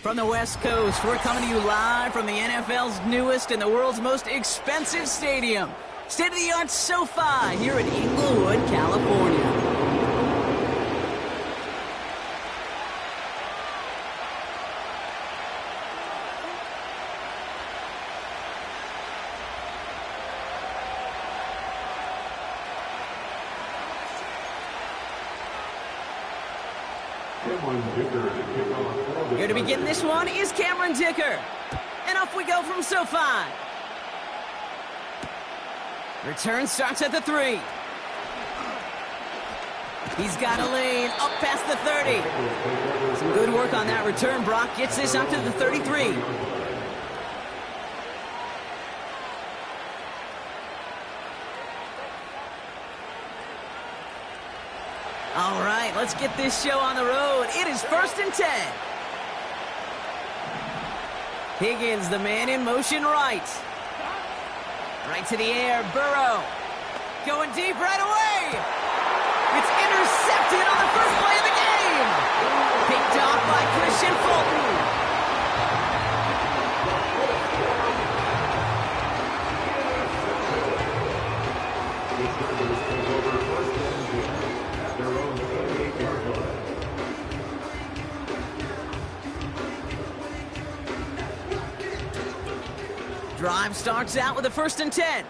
From the West Coast, we're coming to you live from the NFL's newest and the world's most expensive stadium. State-of-the-art SoFi here in Inglewood, California. Here to begin this one is Cameron Dicker. And off we go from SoFi. Return starts at the 3. He's got a lane up past the 30. Some good work on that return. Brock gets this up to the 33. All right, let's get this show on the road. It is 1st and 10. Higgins, the man in motion right. Right to the air, Burrow. Going deep right away. It's intercepted on the first play of the game. Picked off by Christian Fulton. Drive starts out with a 1st and 10.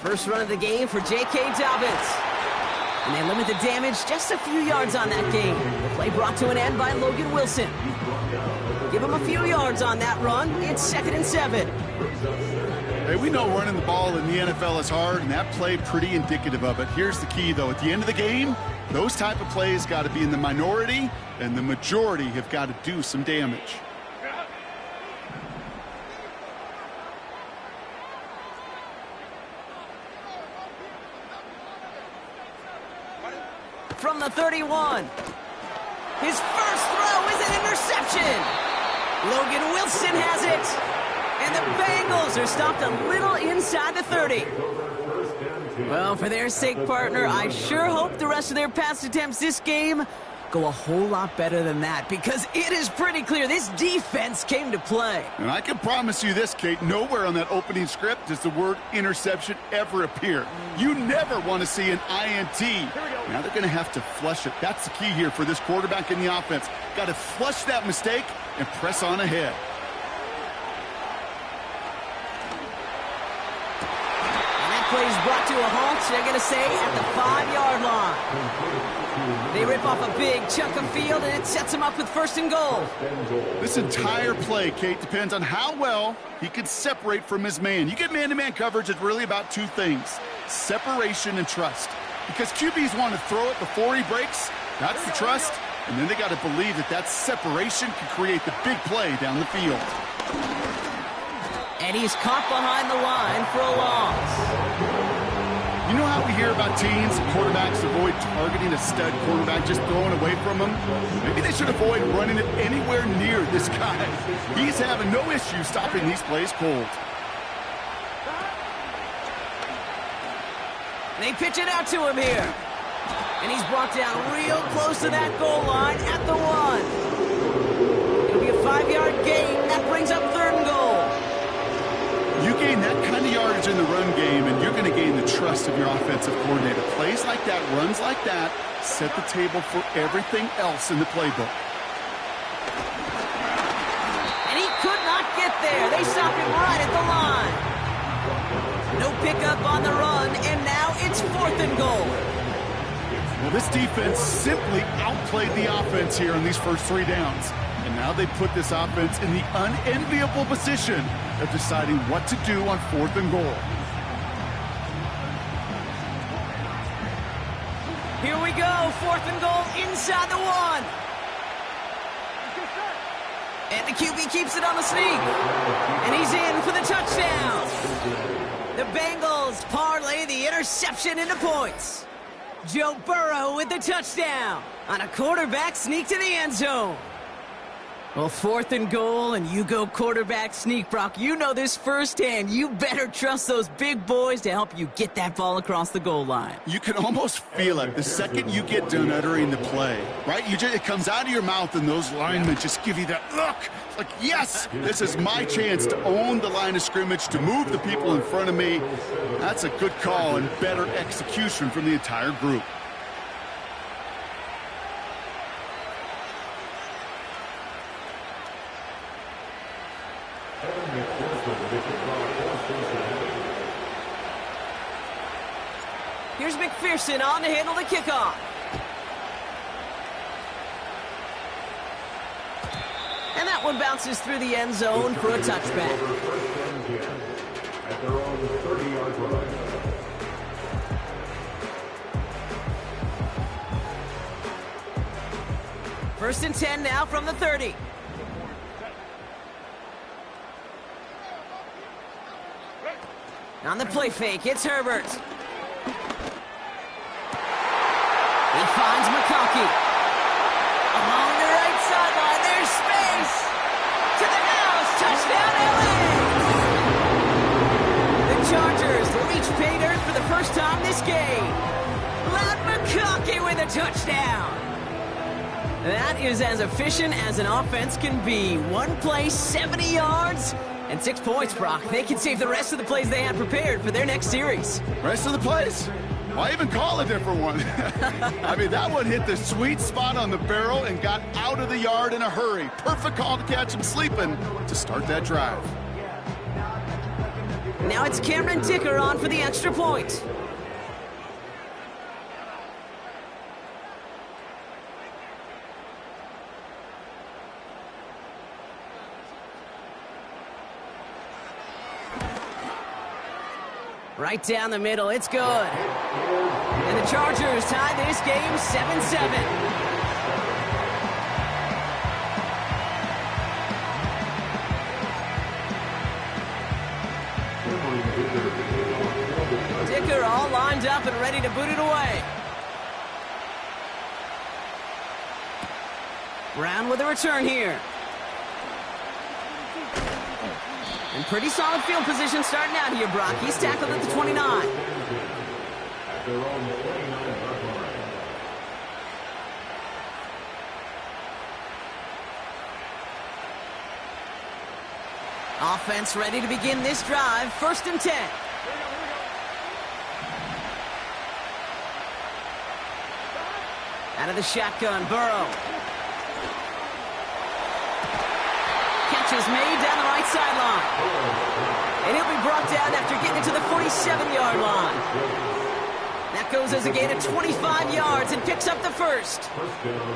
First run of the game for J.K. Dobbins. And they limit the damage just a few yards on that game. The play brought to an end by Logan Wilson. Give him a few yards on that run. It's 2nd and 7. Hey, we know running the ball in the NFL is hard, and that play pretty indicative of it. Here's the key, though. At the end of the game, those type of plays got to be in the minority, and the majority have got to do some damage. From the 31. His first throw is an interception. Logan Wilson has it. And the Bengals are stopped a little inside the 30. Well, for their sake, partner, I sure hope the rest of their pass attempts this game go a whole lot better than that, because it is pretty clear this defense came to play. And I can promise you this, Kate, nowhere on that opening script does the word interception ever appear. You never want to see an INT. Now they're going to have to flush it. That's the key here for this quarterback in the offense. Got to flush that mistake and press on ahead. And that play is brought to a halt, they're going to say, at the 5-yard line. They rip off a big chunk of field, and it sets him up with 1st and goal. This entire play, Kate, depends on how well he can separate from his man. You get man-to-man coverage, it's really about two things: separation and trust. Because QBs want to throw it before he breaks. That's the trust. And then they got to believe that that separation can create the big play down the field. And he's caught behind the line for a loss. You know how we hear about teams and quarterbacks avoid targeting a stud quarterback, just throwing away from him? Maybe they should avoid running it anywhere near this guy. He's having no issue stopping these plays cold. They pitch it out to him here. And he's brought down real close to that goal line at the 1. It'll be a 5-yard gain. That brings up 3rd and goal. You gain that kind of yardage in the run game, and you're going to gain the trust of your offensive coordinator. Plays like that, runs like that, set the table for everything else in the playbook. And he could not get there. They stop him right at the line. No pickup on the run, and now it's 4th and goal. Well, this defense simply outplayed the offense here in these first 3 downs. And now they put this offense in the unenviable position of deciding what to do on 4th and goal. Here we go, 4th and goal inside the 1. And the QB keeps it on the sneak. And he's in for the touchdown. The Bengals parlay the interception into points. Joe Burrow with the touchdown on a quarterback sneak to the end zone. Well, 4th and goal, and you go quarterback sneak, Brock. You know this firsthand. You better trust those big boys to help you get that ball across the goal line. You can almost feel it the second you get done uttering the play, right? It comes out of your mouth, and those linemen just give you that look. Like, yes, this is my chance to own the line of scrimmage, to move the people in front of me. That's a good call and better execution from the entire group. Here's McPherson on to handle the kickoff. And that one bounces through the end zone for a touchback. At their own 30-yard line. First and 10 now from the 30. On the play fake, it's Herbert. He finds McConkey. Along the right sideline, there's space. To the house, touchdown LA! The Chargers reach pay dirt for the first time this game. Loud McConkey with a touchdown. That is as efficient as an offense can be. One play, 70 yards, and 6 points, Brock. They can save the rest of the plays they had prepared for their next series. Rest of the plays? Why even call a different one? I mean, that one hit the sweet spot on the barrel and got out of the yard in a hurry. Perfect call to catch him sleeping to start that drive. Now it's Cameron Dicker on for the extra point. Right down the middle, it's good. And the Chargers tie this game 7-7. Dicker all lined up and ready to boot it away. Brown with a return here. And pretty solid field position starting out here, Brock. He's tackled at the 29. At their own 29-yard line. Offense ready to begin this drive. First and 10. Out of the shotgun, Burrow. Catch is made down the right sideline. And he'll be brought down after getting to the 47-yard line. That goes as a gain of 25 yards and picks up the first.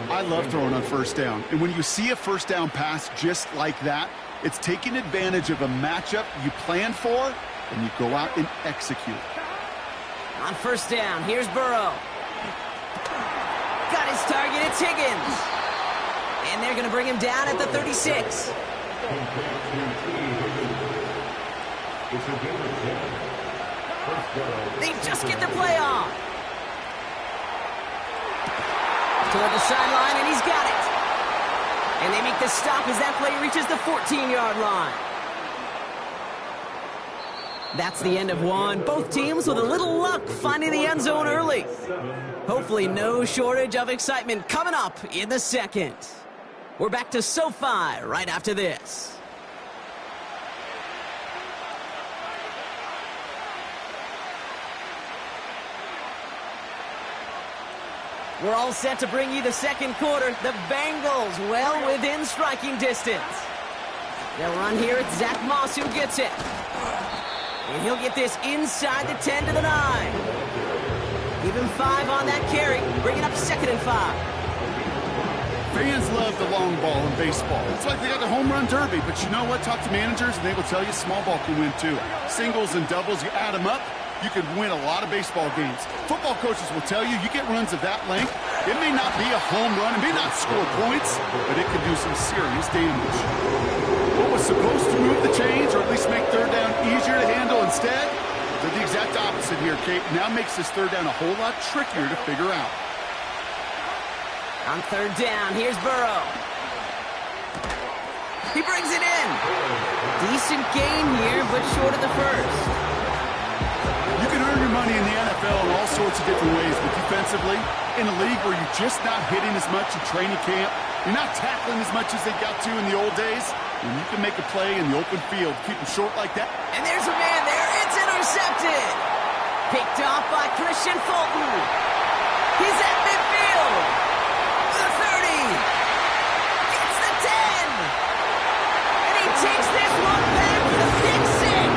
I love throwing on first down. And when you see a first down pass just like that, it's taking advantage of a matchup you planned for, and you go out and execute. On first down, here's Burrow. Got his target, it's Higgins. And they're going to bring him down at the 36. They just get the play off. Toward the sideline, and he's got it. And they make the stop as that play reaches the 14-yard line. That's the end of one. Both teams with a little luck finding the end zone early. Hopefully no shortage of excitement coming up in the second. We're back to SoFi right after this. We're all set to bring you the second quarter. The Bengals well within striking distance. They'll run here. It's Zach Moss who gets it. And he'll get this inside the 10 to the 9. Even 5 on that carry, bringing up 2nd and 5. Fans love the long ball in baseball. It's like they got the home run derby, but you know what? Talk to managers, and they will tell you small ball can win too. Singles and doubles, you add them up, you could win a lot of baseball games. Football coaches will tell you, you get runs of that length, it may not be a home run, it may not score points, but it can do some serious damage. What was supposed to move the chains, or at least make third down easier to handle instead, did the exact opposite here, Kate. Now makes this third down a whole lot trickier to figure out. On third down, here's Burrow. He brings it in. Decent gain here, but short of the first. You can earn your money in the NFL in all sorts of different ways, but defensively, in a league where you're just not hitting as much in training camp, you're not tackling as much as they got to in the old days, when you can make a play in the open field, keep them short like that. And there's a man there. It's intercepted. Picked off by Christian Fulton. He's at midfield. The 30. Gets the 10. And he takes this one back for the pick six.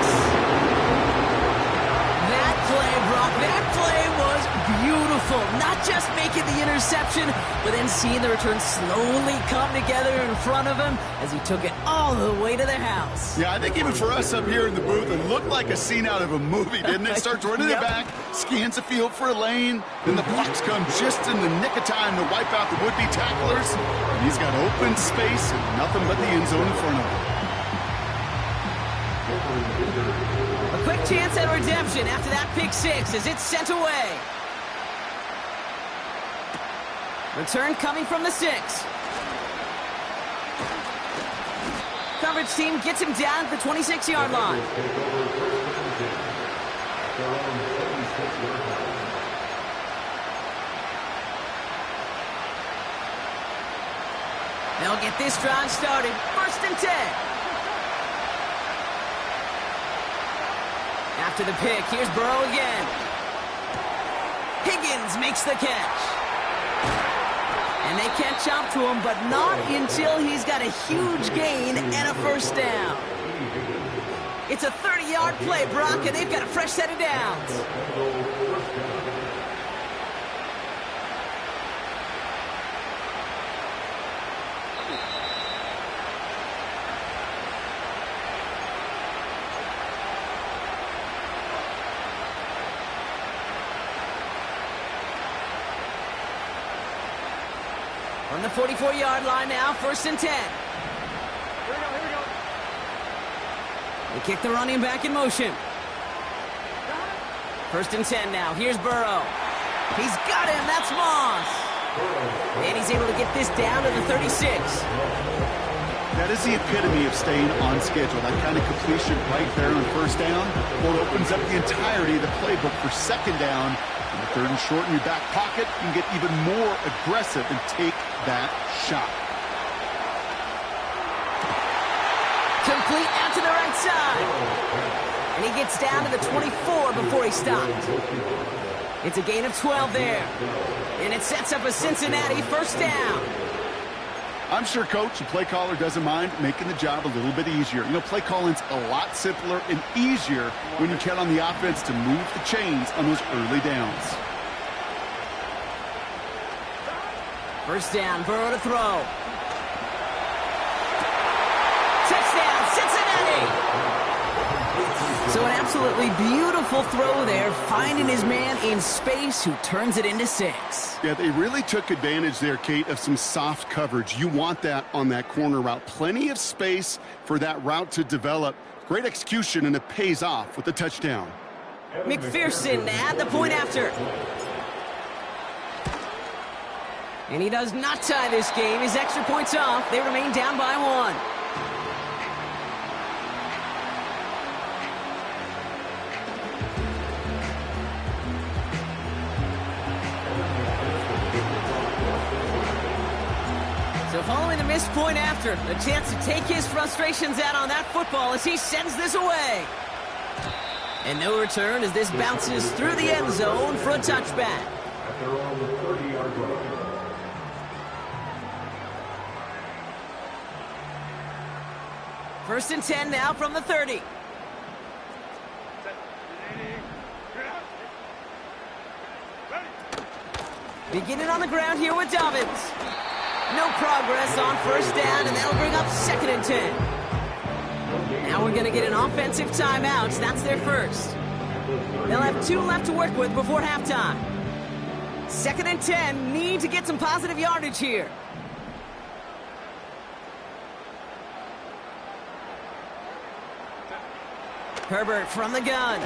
That play, Brock, that play was beautiful. Not just making the interception, but then seeing the return slowly come together in front of him as he took it all the way to the house. Yeah, I think even for us up here in the booth, it looked like a scene out of a movie, didn't it? Starts running it back, scans the field for a lane, then the blocks come just in the nick of time to wipe out the would-be tacklers, and he's got open space and nothing but the end zone in front of him. A quick chance at redemption after that pick six as it's sent away. Return coming from the 6. Coverage team gets him down at the 26-yard line. They'll get this drive started. 1st and 10. After the pick, here's Burrow again. Higgins makes the catch. And they catch up to him, but not until he's got a huge gain and a first down. It's a 30-yard play, Brock, and they've got a fresh set of downs. On the 44-yard line now, 1st and 10. Here we go. They kick the running back in motion. 1st and 10 now. Here's Burrow. He's got him. That's Moss. And he's able to get this down to the 36. That is the epitome of staying on schedule. That kind of completion right there on 1st down. Well, it opens up the entirety of the playbook for 2nd down. And the 3rd and short in your back pocket, you can get even more aggressive and take that shot. Complete out to the right side. And he gets down to the 24 before he stopped. It's a gain of 12 there. And it sets up a Cincinnati 1st down. I'm sure Coach, the play caller, doesn't mind making the job a little bit easier. You know, play calling's a lot simpler and easier when you count on the offense to move the chains on those early downs. 1st down, Burrow to throw. Touchdown, Cincinnati! So an absolutely beautiful throw there, finding his man in space who turns it into 6. Yeah, they really took advantage there, Kate, of some soft coverage. You want that on that corner route. Plenty of space for that route to develop. Great execution, and it pays off with the touchdown. McPherson to add the point after. And he does not tie this game. His extra points off. They remain down by 1. So following the missed point after, a chance to take his frustrations out on that football as he sends this away. And no return as this bounces through the end zone for a touchback. At their own 30-yard line. 1st and 10 now from the 30. Beginning on the ground here with Dobbins. No progress on 1st down, and that'll bring up 2nd and 10. Now we're going to get an offensive timeout. That's their first. They'll have 2 left to work with before halftime. 2nd and 10, need to get some positive yardage here. Herbert from the gun.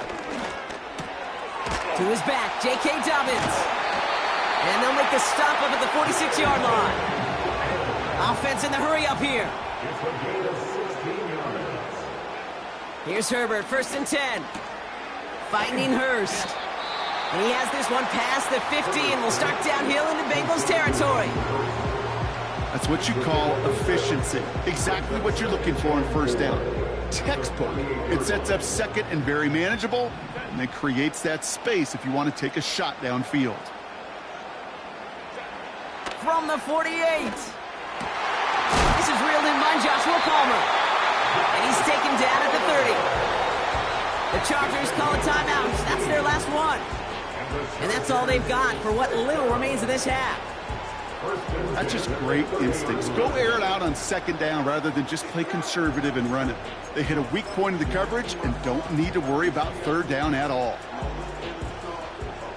To his back, J.K. Dobbins. And they'll make the stop up at the 46-yard line. Offense in the hurry up here. Here's Herbert, 1st and 10. Finding Hurst. And he has this one past the 50 and will start downhill into Bengals territory. That's what you call efficiency. Exactly what you're looking for on 1st down. Textbook. It sets up 2nd and very manageable, and it creates that space if you want to take a shot downfield. From the 48. This is reeled in by Joshua Palmer. And he's taken down at the 30. The Chargers call a timeout. That's their last one. And that's all they've got for what little remains of this half. That's just great instincts. Go air it out on 2nd down rather than just play conservative and run it. They hit a weak point in the coverage and don't need to worry about 3rd down at all.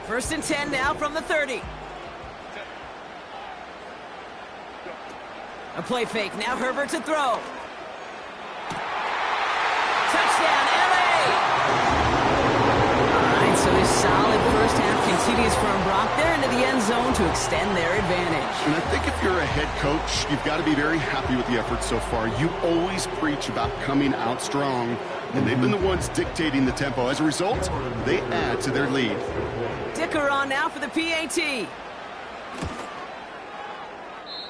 1st and 10 now from the 30. A play fake. Now Herbert to throw. Touchdown, L.A. All right, so a solid 1st half continues from Brock. They're into the end zone to extend their advantage. And I think if you're a head coach, you've got to be very happy with the effort so far. You always preach about coming out strong, and they've been the ones dictating the tempo. As a result, they add to their lead. Dicker on now for the PAT.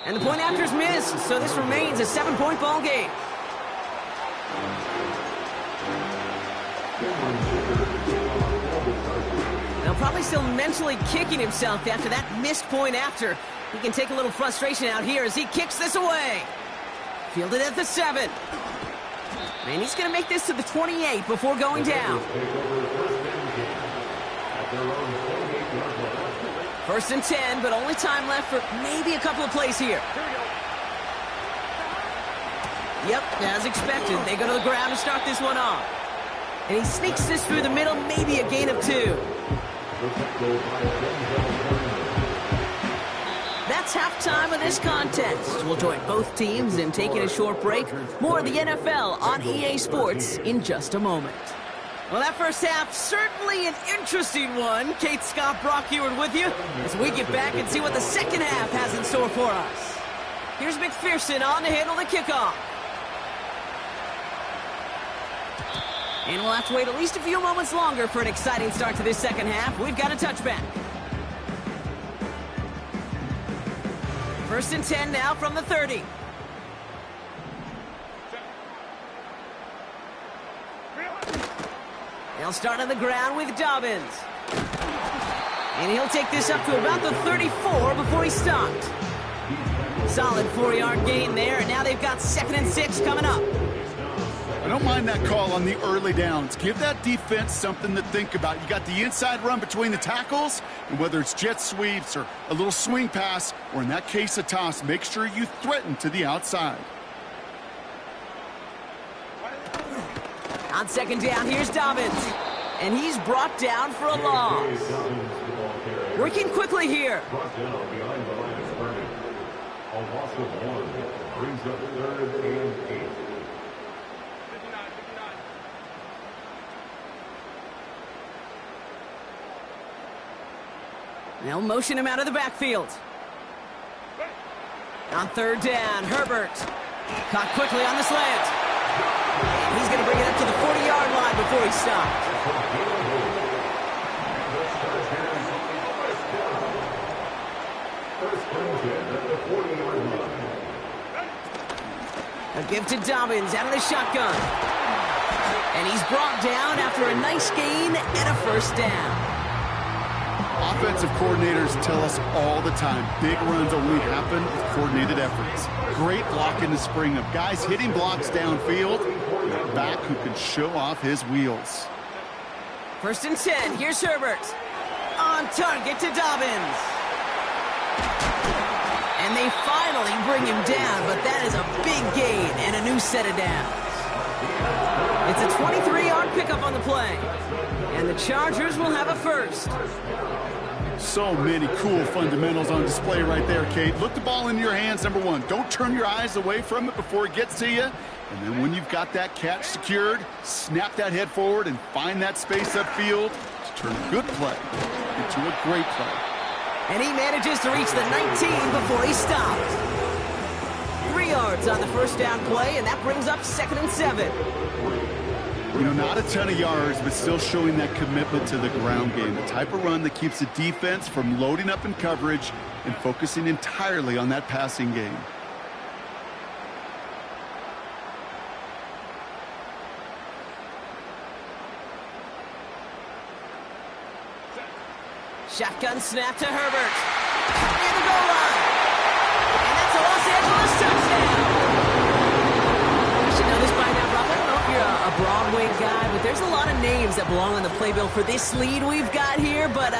And the point after is missed, so this remains a 7-point ball game. Now probably still mentally kicking himself after that missed point after. He can take a little frustration out here as he kicks this away. Fielded at the 7. And he's going to make this to the 28 before going down. 1st and 10, but only time left for maybe a couple of plays here. Yep, as expected. They go to the ground to start this one off. And he sneaks this through the middle, maybe a gain of 2. That's halftime of this contest. We'll join both teams in taking a short break. More of the NFL on EA Sports in just a moment. Well, that 1st half, certainly an interesting one. Kate, Scott, Brock Heward with you as we get back and see what the 2nd half has in store for us. Here's McPherson on to handle the kickoff. And we'll have to wait at least a few moments longer for an exciting start to this 2nd half. We've got a touchback. 1st and 10 now from the 30. They'll start on the ground with Dobbins. And he'll take this up to about the 34 before he's stopped. Solid 4-yard gain there, and now they've got 2nd and 6 coming up. I don't mind that call on the early downs. Give that defense something to think about. You got the inside run between the tackles, and whether it's jet sweeps or a little swing pass, or in that case a toss, make sure you threaten to the outside. On 2nd down, here's Dobbins. And he's brought down for a loss. Working quickly here. Brought down behind the line of scrimmage. A loss of 1 brings up 3rd and 8. They'll motion him out of the backfield. On 3rd down, Herbert. Caught quickly on the slant. And he's going to bring it up to the 40-yard line before he stopped. A give to Dobbins out of the shotgun. And he's brought down after a nice gain and a 1st down. Offensive coordinators tell us all the time, big runs only happen with coordinated efforts. Great block in the spring of guys hitting blocks downfield, and a back who can show off his wheels. 1st and 10, here's Herbert. On target to Dobbins. And they finally bring him down, but that is a big gain and a new set of downs. It's a 23-yard pickup on the play. And the Chargers will have a first. So many cool fundamentals on display right there, Kate. Look the ball into your hands, number one. Don't turn your eyes away from it before it gets to you. And then when you've got that catch secured, snap that head forward and find that space upfield to turn a good play into a great play. And he manages to reach the 19 before he stops. 3 yards on the first down play, and that brings up 2nd and 7. You know, not a ton of yards, but still showing that commitment to the ground game. The type of run that keeps the defense from loading up in coverage and focusing entirely on that passing game. Shotgun snap to Herbert. Near the goal line. And that's a Los Angeles touchdown. You should know this by now, Rob. I don't know if you're a Broadway guy, but there's a lot of names that belong on the playbill for this lead we've got here, but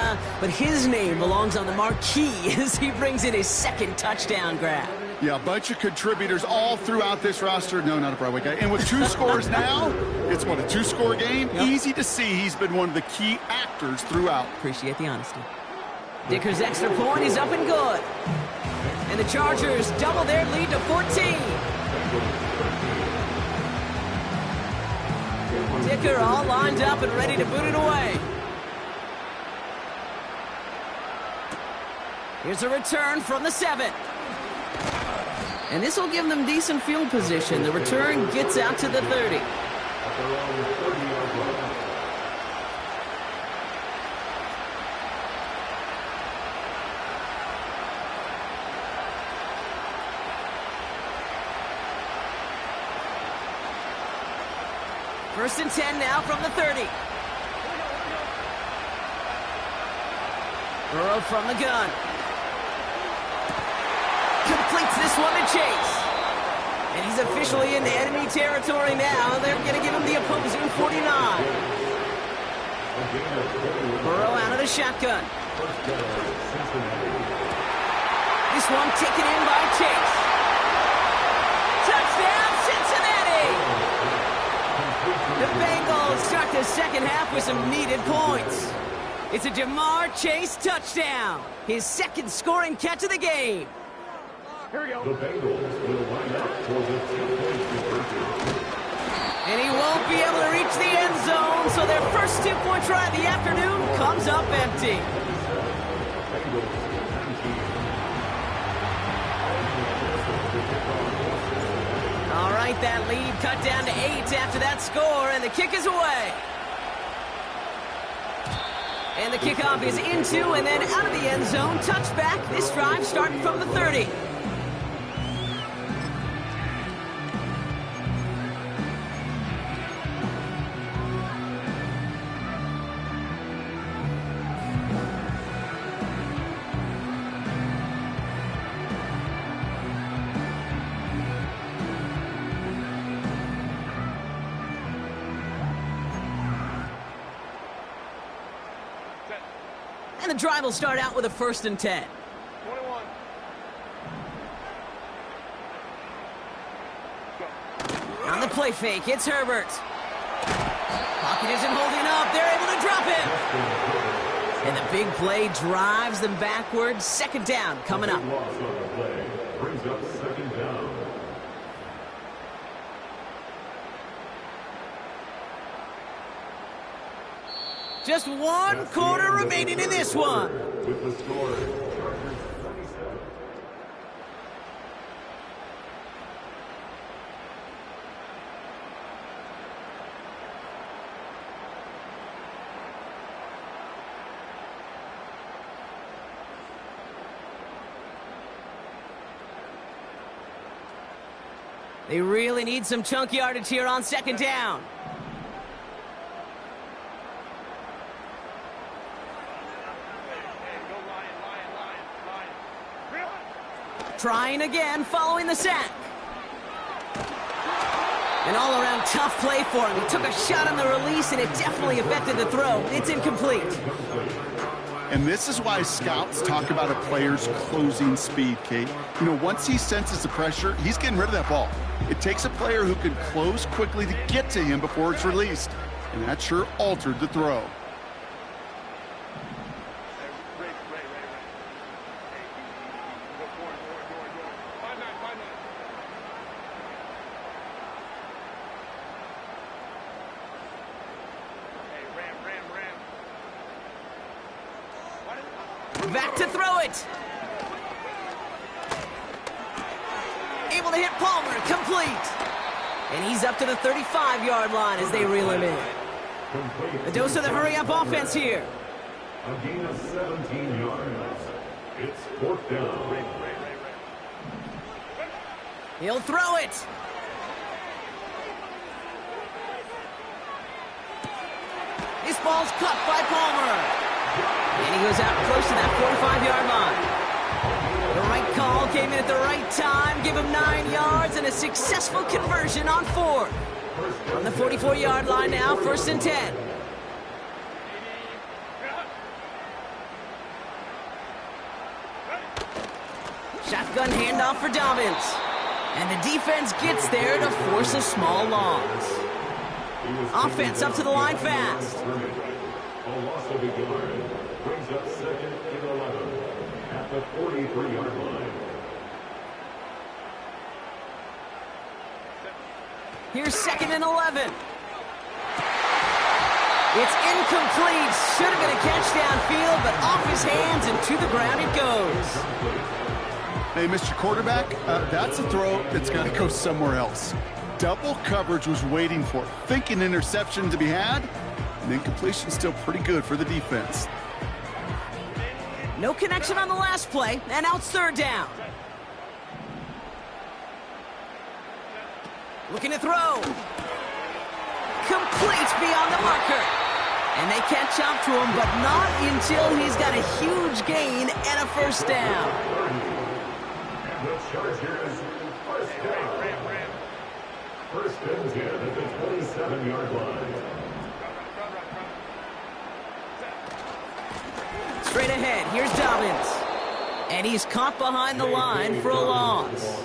his name belongs on the marquee as he brings in his 2nd touchdown grab. Yeah, a bunch of contributors all throughout this roster. No, not a Broadway guy. And with 2 scores now, it's what, a 2-score game? Yep. Easy to see he's been one of the key actors throughout. Appreciate the honesty. Dicker's extra point is up and good. And the Chargers double their lead to 14. Dicker all lined up and ready to boot it away. Here's a return from the 7. And this will give them decent field position. The return gets out to the 30. First and 10 now from the 30. Burrow from the gun. Completes this one to Chase. And he's officially in enemy territory now. They're going to give him the opposing 49. Burrow out of the shotgun. This one taken in by Chase. Touchdown, Cincinnati! The Bengals start the second half with some needed points. It's a Jamar Chase touchdown. His 2nd scoring catch of the game. Here we go. The Bengals will line up for the 2-point conversion. And he won't be able to reach the end zone, so their first 2-point try of the afternoon comes up empty. All right, that lead cut down to 8 after that score, and the kick is away. And the kickoff is into and then out of the end zone. Touchback, this drive starting from the 30. And the drive will start out with a 1st and 10. 21. On the play fake, it's Herbert. Pocket isn't holding up. They're able to drop him. And the big play drives them backwards. 2nd down coming up. Loss on the play brings up 2nd down. Just 1 quarter remaining in this one. With the score, Chargers 27. They really need some chunk yardage here on 2nd down. Trying again, following the sack. An all-around tough play for him. He took a shot on the release, and it definitely affected the throw. It's incomplete. And this is why scouts talk about a player's closing speed, Kate. You know, once he senses the pressure, he's getting rid of that ball. It takes a player who can close quickly to get to him before it's released, and that sure altered the throw. Back to throw it. Able to hit Palmer, complete. And he's up to the 35-yard line as they reel him in. A dose of the hurry-up offense here. A gain of 17 yards. It's 4th down. He'll throw it. This ball's cut by Palmer. And he goes out close to that 45-yard line. The right call came in at the right time, give him 9 yards and a successful conversion on 4th. On the 44-yard line now, 1st and 10. Shotgun handoff for Dobbins. And the defense gets there to force a small loss. Offense up to the line fast. A loss of a yard. Brings up 2nd and 11 at the 43-yard line. Here's 2nd and 11. It's incomplete. Should have been a catch downfield, but off his hands and to the ground it goes. Hey, Mr. Quarterback, that's a throw that's got to go somewhere else. Double coverage was waiting for it, thinking interception to be had, and then completion still pretty good for the defense. No connection on the last play, and now it's 3rd down. Looking to throw. Complete beyond the marker. And they catch up to him, but not until he's got a huge gain and a 1st down. And the Chargers, 1st down. 1st and 10 at the 27-yard line. Straight ahead, here's Dobbins. And he's caught behind the line for a loss.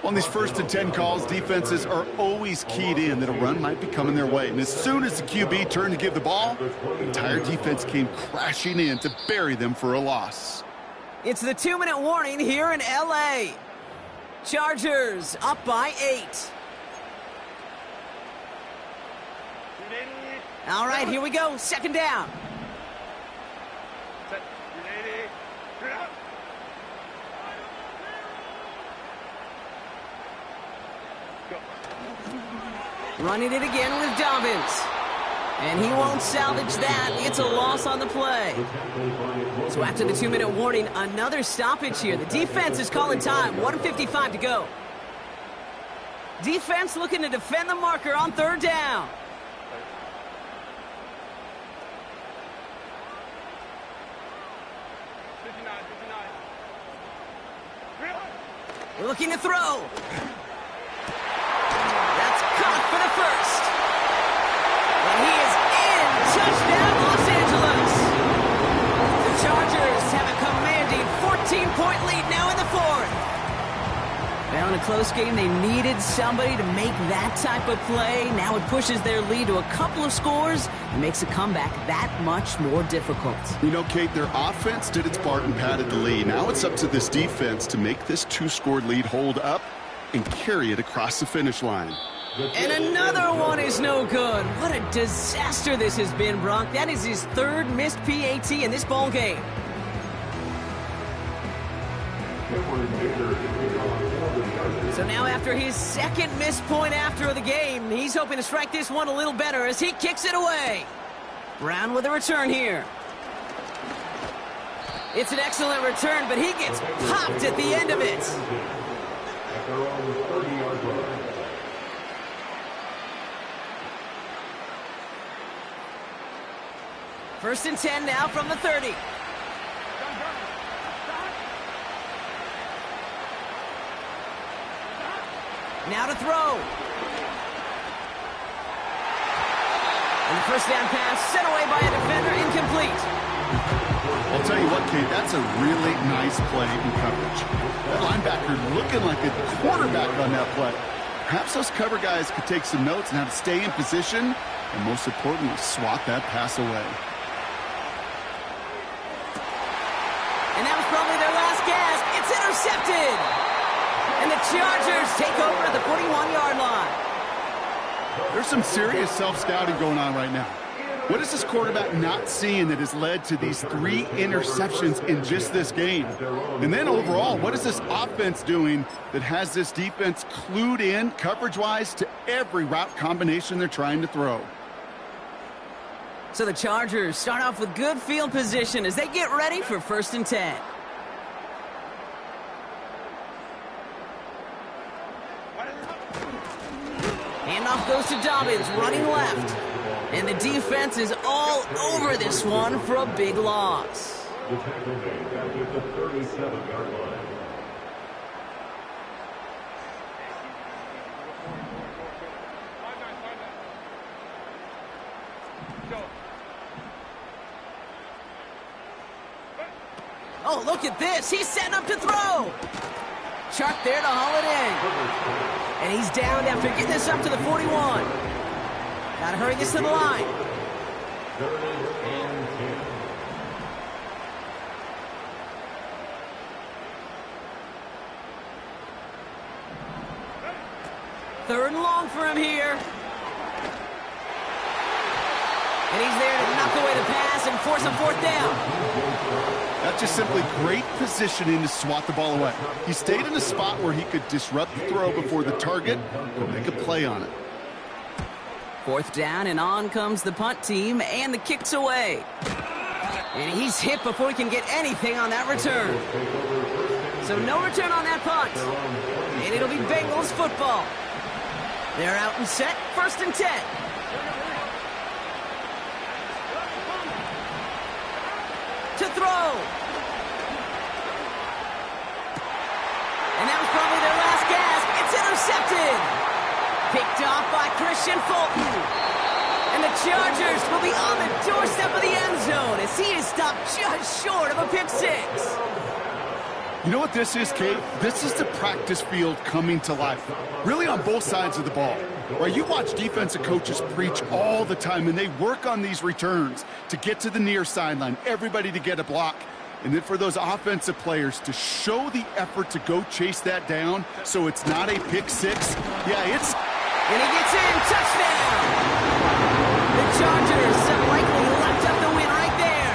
On these 1st and 10 calls, defenses are always keyed in that a run might be coming their way. And as soon as the QB turned to give the ball, the entire defense came crashing in to bury them for a loss. It's the 2-minute warning here in L.A. Chargers up by 8. All right, here we go. 2nd down. Running it again with Dobbins. And he won't salvage that. It's a loss on the play. So after the 2-minute warning, another stoppage here. The defense is calling time. 1:55 to go. Defense looking to defend the marker on 3rd down. Looking to throw. That's caught for the 1st. And he is in. Touchdown, Los Angeles. The Chargers have a commanding 14-point lead now in the 4th. Well, in a close game, they needed somebody to make that type of play. Now it pushes their lead to a couple of scores and makes a comeback that much more difficult. You know, Kate, their offense did its part and padded the lead. Now it's up to this defense to make this 2-score lead hold up and carry it across the finish line. And another one is no good. What a disaster this has been, Brock. That is his 3rd missed PAT in this ball game. So now after his 2nd missed point after the game, he's hoping to strike this one a little better as he kicks it away. Brown with a return here. It's an excellent return, but he gets popped at the end of it. At their own 30-yard line. First and 10 now from the 30. Now to throw. And the first down pass sent away by a defender, incomplete. I'll tell you what, Kate, that's a really nice play in coverage. That linebacker looking like a quarterback on that play. Perhaps those cover guys could take some notes on how to stay in position and, most importantly, swat that pass away. And that was probably their last gasp. It's intercepted. And the Chargers take over at the 41-yard line. There's some serious self-scouting going on right now. What is this quarterback not seeing that has led to these 3 interceptions in just this game? And then overall, what is this offense doing that has this defense clued in coverage-wise to every route combination they're trying to throw? So the Chargers start off with good field position as they get ready for 1st and 10. Handoff goes to Dobbins, running left. And the defense is all over this one for a big loss. The tackle made back at the 37-yard line. Oh, look at this. He's setting up to throw. Sharp there to haul it in. And he's down after getting this up to the 41. Gotta hurry this to the line. 3rd and 10. Third and long for him here. And he's there to knock away the pass and force a 4th down. That's just simply great positioning to swat the ball away. He stayed in a spot where he could disrupt the throw before the target could make a play on it. 4th down, and on comes the punt team, and the kick's away. And he's hit before he can get anything on that return. So no return on that punt. And it'll be Bengals football. They're out and set, 1st and 10. To throw. And that was probably their last gasp. It's intercepted. Picked off by Christian Fulton. And the Chargers will be on the doorstep of the end zone as he is stopped just short of a pick 6. You know what this is, Kate? This is the practice field coming to life. Really on both sides of the ball. Where you watch defensive coaches preach all the time, and they work on these returns to get to the near sideline, everybody to get a block. And then for those offensive players to show the effort to go chase that down so it's not a pick 6. Yeah, it's... And he gets in. Touchdown! The Chargers have likely locked up the win right there.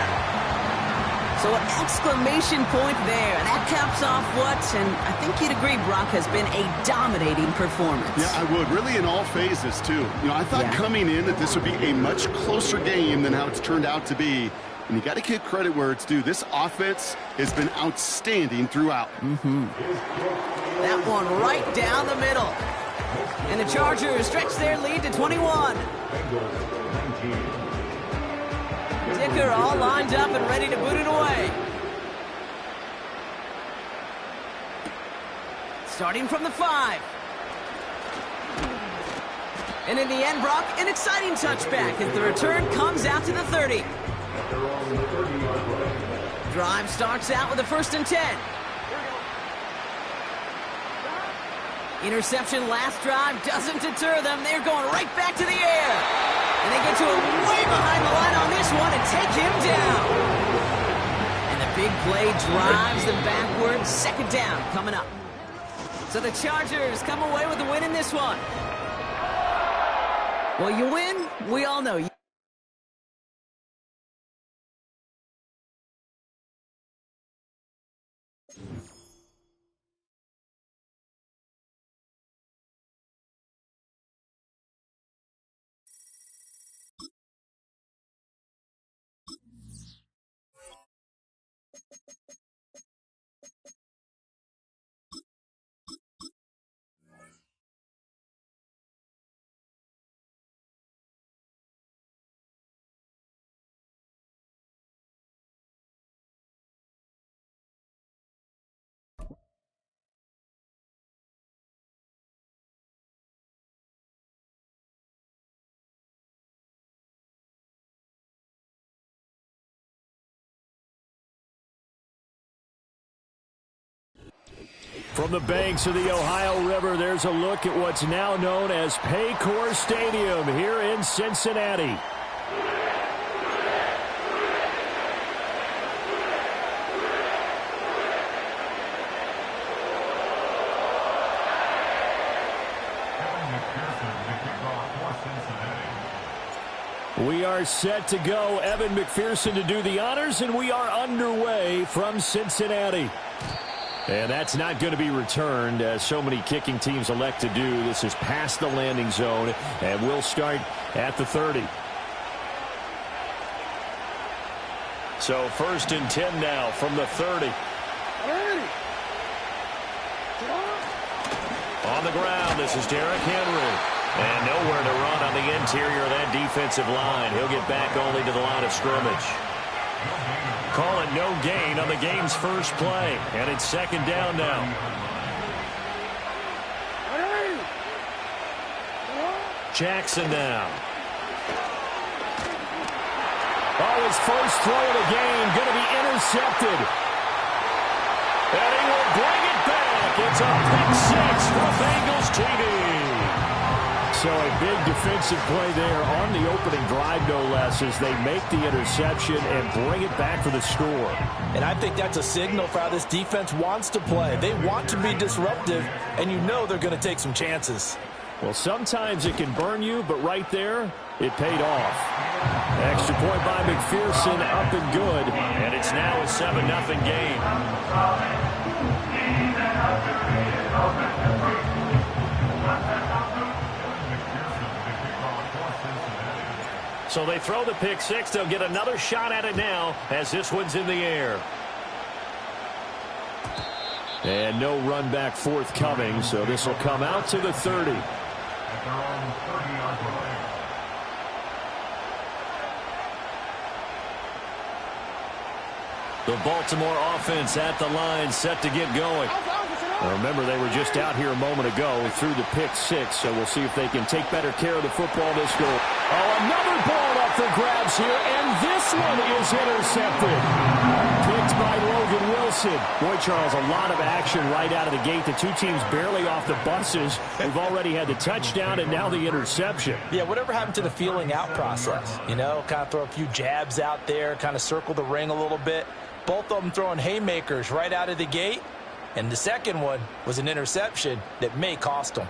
So an exclamation point there. That caps off what, and I think you'd agree, Brock, has been a dominating performance. Yeah, I would. Really in all phases, too. You know, I thought coming in that this would be a much closer game than how it's turned out to be. And you got to give credit where it's due. This offense has been outstanding throughout. That one right down the middle. And the Chargers stretch their lead to 21. Dicker all lined up and ready to boot it away. Starting from the 5. And in the end, Brock, an exciting touchback as the return comes out to the 30. Drive starts out with a 1st and 10. Interception last drive doesn't deter them. They're going right back to the air. And they get to him way behind the line on this one and take him down. And the big play drives them backwards. 2nd down coming up. So the Chargers come away with the win in this one. Well, you win, we all know. From the banks of the Ohio River, there's a look at what's now known as Paycor Stadium here in Cincinnati. We are set to go. Evan McPherson to do the honors, and we are underway from Cincinnati. And that's not going to be returned, as so many kicking teams elect to do. This is past the landing zone, and we'll start at the 30. So 1st and 10 now from the 30. On the ground, this is Derrick Henry. And nowhere to run on the interior of that defensive line. He'll get back only to the line of scrimmage. Call it no gain on the game's first play. And it's 2nd down now. Jackson now. Oh, his first throw of the game going to be intercepted. And he will bring it back. It's a pick 6 for Bengals TD. So a big defensive play there on the opening drive, no less, as they make the interception and bring it back for the score. And I think that's a signal for how this defense wants to play. They want to be disruptive, and you know they're going to take some chances. Well, sometimes it can burn you, but right there, it paid off. Extra point by McPherson, up and good. And it's now a 7-0 game. So they throw the pick 6. They'll get another shot at it now as this one's in the air. And no run back forthcoming, so this will come out to the 30. The Baltimore offense at the line, set to get going. Now remember, they were just out here a moment ago through the pick 6, so we'll see if they can take better care of the football this go. Oh, another ball up for grabs here, and this one is intercepted. Picked by Logan Wilson. Boy, Charles, a lot of action right out of the gate. The two teams barely off the buses. We've already had the touchdown and now the interception. Yeah, whatever happened to the feeling out process? You know, kind of throw a few jabs out there, kind of circle the ring a little bit. Both of them throwing haymakers right out of the gate. And the second one was an interception that may cost them.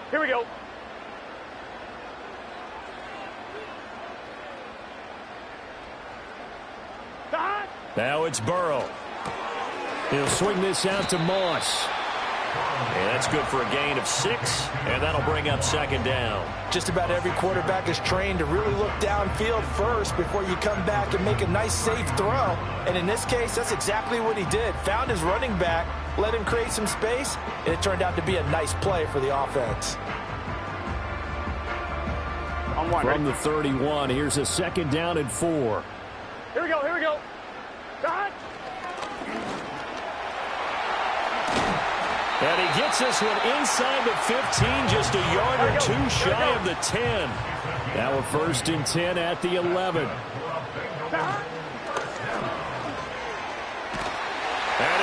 Here we go. Now it's Burrow. He'll swing this out to Moss. And that's good for a gain of 6, and that'll bring up 2nd down. Just about every quarterback is trained to really look downfield first before you come back and make a nice, safe throw. And in this case, that's exactly what he did. Found his running back, let him create some space, and it turned out to be a nice play for the offense. From the 31, here's a 2nd down and 4. Here we go, here we go. And he gets this one inside the 15, just a yard or 2 shy of the 10. Now a 1st and 10 at the 11. And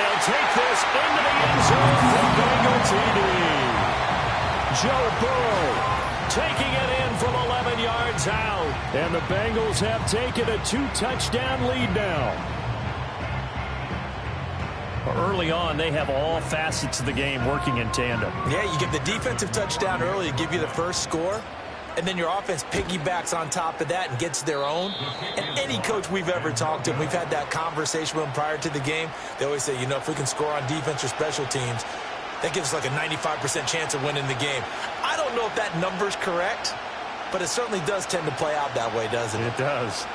he'll take this into the end zone for Bengal TD. Joe Burrow taking it in from 11 yards out. And the Bengals have taken a 2-touchdown lead now. Early on, they have all facets of the game working in tandem. Yeah, you get the defensive touchdown early to give you the first score, and then your offense piggybacks on top of that and gets their own. And any coach we've ever talked to, and we've had that conversation with them prior to the game, they always say, you know, if we can score on defense or special teams, that gives us like a 95% chance of winning the game. I don't know if that number's correct, but it certainly does tend to play out that way, doesn't it? It does.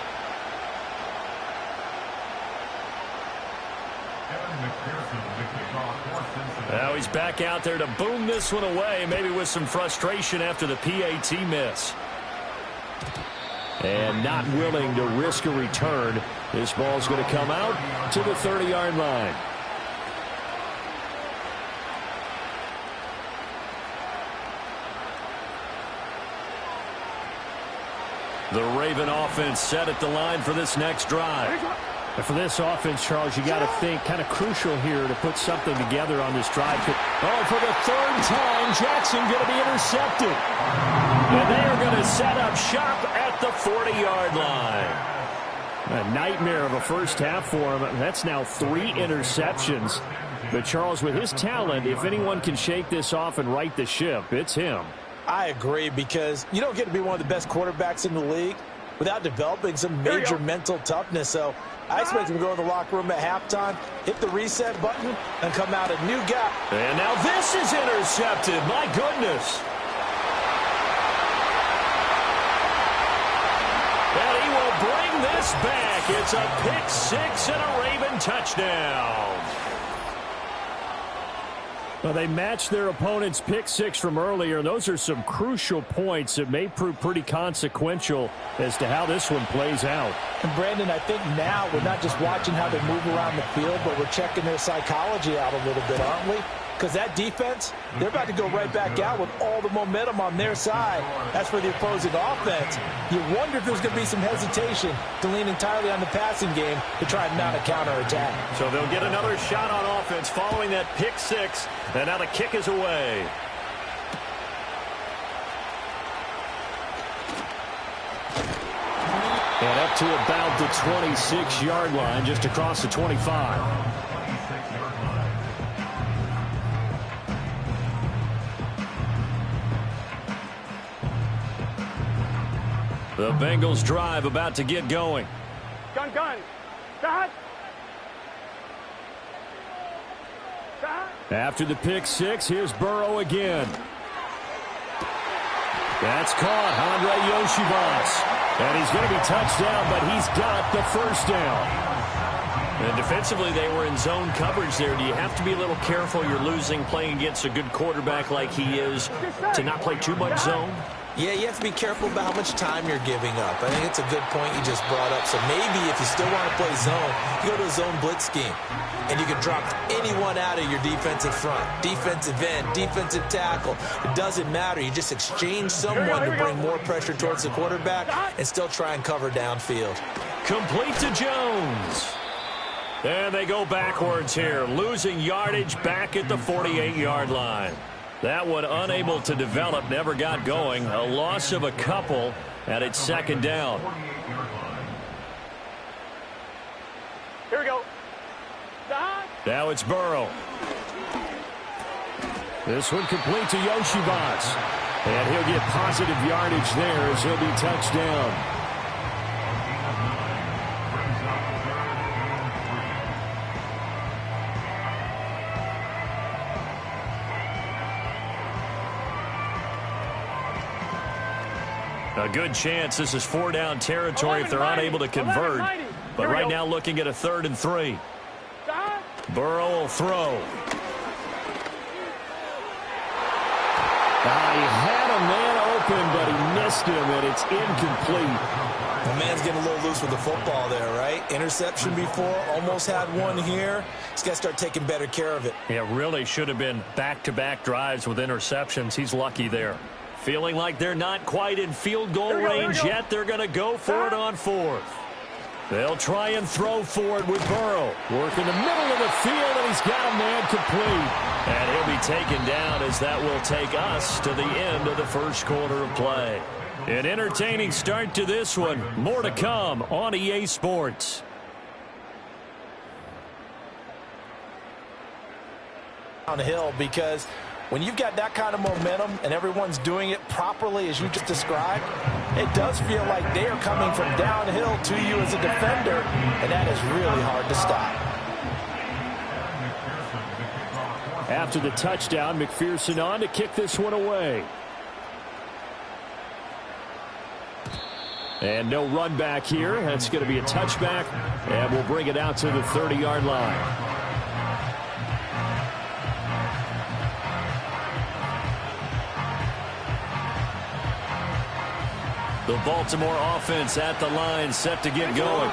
Now he's back out there to boom this one away, maybe with some frustration after the PAT miss. And not willing to risk a return. This ball's going to come out to the 30-yard line. The Raven offense set at the line for this next drive. And for this offense, Charles, you got to think kind of crucial here to put something together on this drive. Oh, for the third time, Jackson going to be intercepted. And they are going to set up shop at the 40-yard line. A nightmare of a first half for him. That's now 3 interceptions. But, Charles, with his talent, if anyone can shake this off and right the ship, it's him. I agree, because you don't get to be one of the best quarterbacks in the league without developing some major mental toughness. So I expect him to go in the locker room at halftime, hit the reset button, and come out a new guy. And now this is intercepted. My goodness. And he will bring this back. It's a pick 6 and a Raven touchdown. Well, they matched their opponent's pick 6 from earlier. Those are some crucial points that may prove pretty consequential as to how this one plays out. And, Brandon, I think now we're not just watching how they move around the field, but we're checking their psychology out a little bit, aren't we? Because that defense, they're about to go right back out with all the momentum on their side. As for the opposing offense, you wonder if there's going to be some hesitation to lean entirely on the passing game to try and mount a counterattack. So they'll get another shot on offense following that pick 6, and now the kick is away. And up to about the 26-yard line, just across the 25. The Bengals drive about to get going. Gun. Start. After the pick 6, here's Burrow again. That's caught, Andre Yoshivas. And he's going to be touched down, but he's got the first down. And defensively, they were in zone coverage there. Do you have to be a little careful? You're losing playing against a good quarterback like he is to not play too much zone? Yeah, you have to be careful about how much time you're giving up. I think it's a good point you just brought up. So maybe if you still want to play zone, you go to a zone blitz scheme. And you can drop anyone out of your defensive front. Defensive end, defensive tackle. It doesn't matter. You just exchange someone to bring more pressure towards the quarterback and still try and cover downfield. Complete to Jones. And they go backwards here, losing yardage back at the 48-yard line. That one unable to develop, never got going. A loss of a couple, and it's second down. Here we go. Now it's Burrow. This one complete to Yoshivas. And he'll get positive yardage there as he'll be touched down. A good chance this is 4-down territory if they're unable to convert. But right now looking at a 3rd and 3. Burrow will throw. He had a man open, but he missed him, and it's incomplete. The man's getting a little loose with the football there, right? Interception before, almost had one here. He's got to start taking better care of it. Yeah, really should have been back-to-back drives with interceptions. He's lucky there. Feeling like they're not quite in field goal range yet. They're going to go for it on 4th. They'll try and throw for it with Burrow. Work in the middle of the field, and he's got a man complete. And he'll be taken down as that will take us to the end of the first quarter of play. An entertaining start to this one. More to come on EA Sports. Downhill, because when you've got that kind of momentum and everyone's doing it properly as you just described, it does feel like they are coming from downhill to you as a defender, and that is really hard to stop. After the touchdown, McPherson on to kick this one away. And no run back here. That's going to be a touchback, and we'll bring it out to the 30-yard line. The Baltimore offense at the line, set to get going.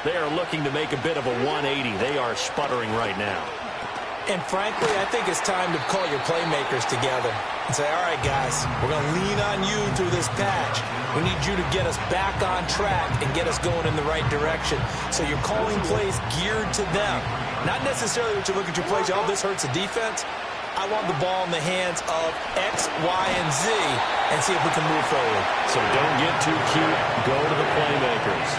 They are looking to make a bit of a 180. They are sputtering right now. And frankly, I think it's time to call your playmakers together. and say, all right, guys, we're going to lean on you through this patch. We need you to get us back on track and get us going in the right direction. So you're calling plays geared to them. Not necessarily that you look at your plays, oh, this hurts the defense. I want the ball in the hands of X, Y, and Z and see if we can move forward. So don't get too cute. Go to the playmakers.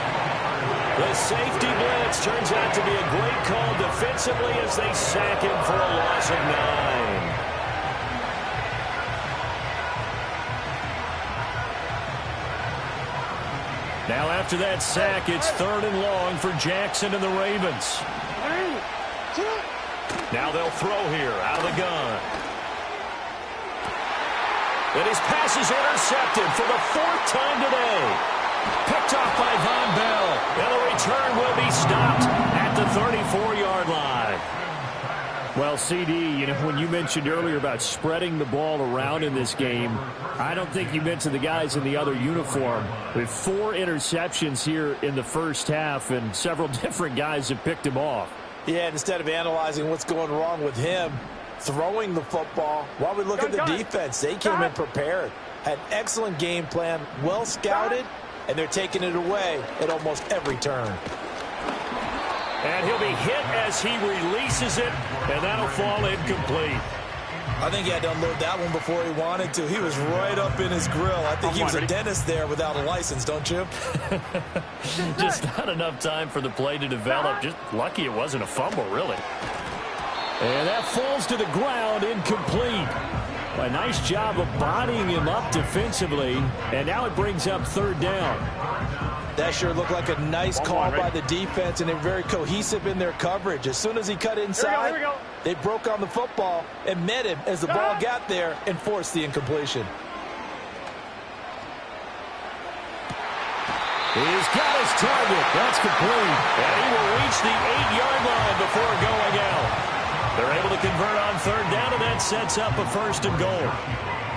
The safety blitz turns out to be a great call defensively as they sack him for a loss of 9. Now after that sack, it's 3rd and long for Jackson and the Ravens. Now they'll throw here out of the gun. And his pass is intercepted for the 4th time today. Picked off by Von Bell. And the return will be stopped at the 34-yard line. Well, CD, you know, when you mentioned earlier about spreading the ball around in this game, I don't think you mentioned the guys in the other uniform. With 4 interceptions here in the first half, and several different guys have picked him off. Yeah, instead of analyzing what's going wrong with him, throwing the football, while we look at the defense, they came in prepared. Had an excellent game plan, well scouted, and they're taking it away at almost every turn. And he'll be hit as he releases it, and that'll fall incomplete. I think he had to unload that one before he wanted to. He was right up in his grill. I think he was a dentist there without a license, don't you? Just not enough time for the play to develop. Just lucky it wasn't a fumble, really. And that falls to the ground, incomplete. A nice job of bodying him up defensively, and now it brings up 3rd down. That sure looked like a nice call by the defense, and they're very cohesive in their coverage. As soon as he cut inside, they broke on the football and met him as the ball got there and forced the incompletion. He's got his target. That's complete. And he will reach the 8-yard line before going out. They're able to convert on 3rd down, and that sets up a 1st and goal.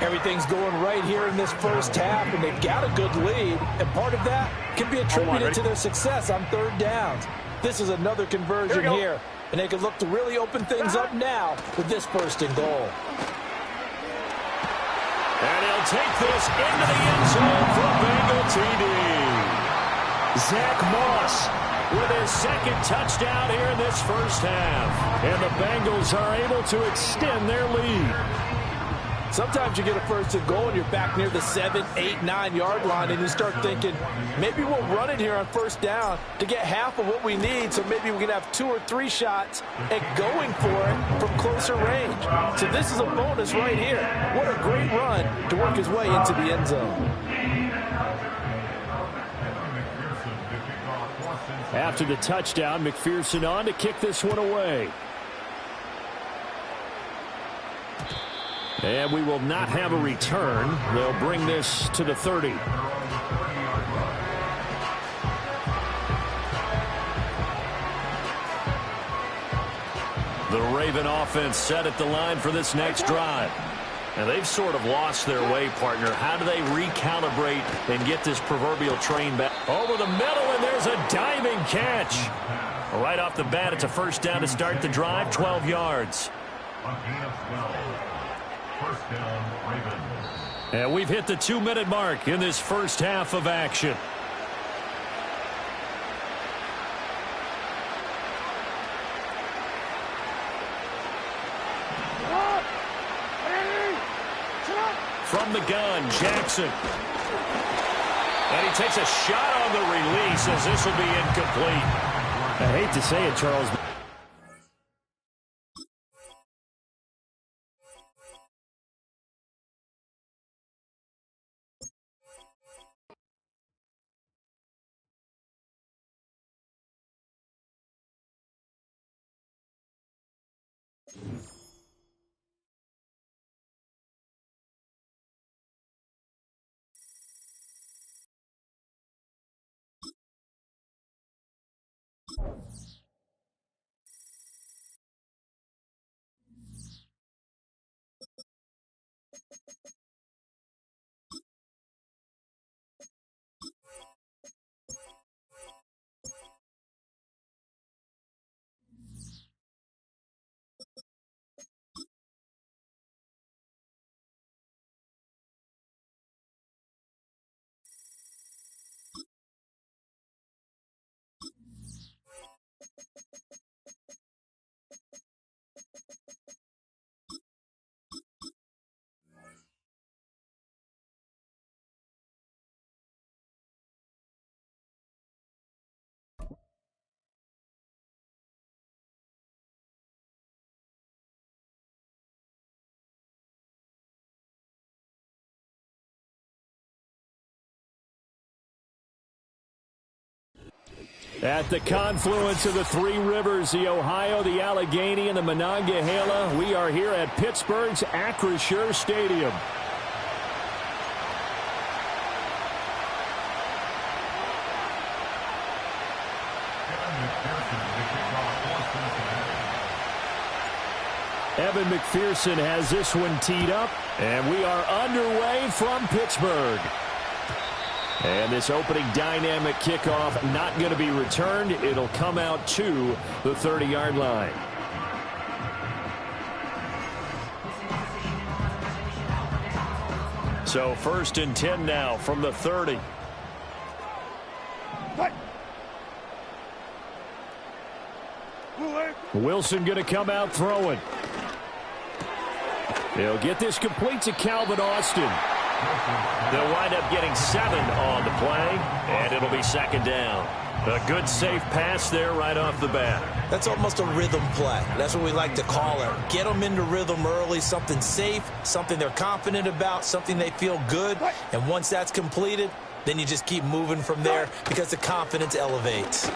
Everything's going right here in this first half, and they've got a good lead, and part of that can be attributed to their success on 3rd downs. This is another conversion here, and they can look to really open things up now with this 1st and goal. And he'll take this into the end zone for a Bengal TD. Zach Moss with his 2nd touchdown here in this first half. And the Bengals are able to extend their lead. Sometimes you get a 1st and goal and you're back near the 7, 8, 9-yard line, and you start thinking, maybe we'll run it here on 1st down to get half of what we need, so maybe we can have 2 or 3 shots at going for it from closer range. So this is a bonus right here. What a great run to work his way into the end zone. After the touchdown, McPherson on to kick this one away. And we will not have a return. They'll bring this to the 30. The Raven offense set at the line for this next drive. And they've sort of lost their way, partner. How do they recalibrate and get this proverbial train back? Over the middle, and there's a diving catch. Right off the bat, it's a 1st down to start the drive, 12 yards. And we've hit the 2-minute mark in this first half of action. From the gun, Jackson. And he takes a shot on the release as this will be incomplete. I hate to say it, Charles. At the confluence of the three rivers, the Ohio, the Allegheny, and the Monongahela, we are here at Pittsburgh's Acrisure Stadium. Evan McPherson has this one teed up, and we are underway from Pittsburgh. And this opening dynamic kickoff not going to be returned. It'll come out to the 30-yard line. So 1st and 10 now from the 30. Wilson going to come out throwing. He'll get this complete to Calvin Austin. They'll wind up getting 7 on the play, and it'll be 2nd down. A good, safe pass there right off the bat. That's almost a rhythm play. That's what we like to call it. Get them into rhythm early, something safe, something they're confident about, something they feel good. And once that's completed, then you just keep moving from there because the confidence elevates.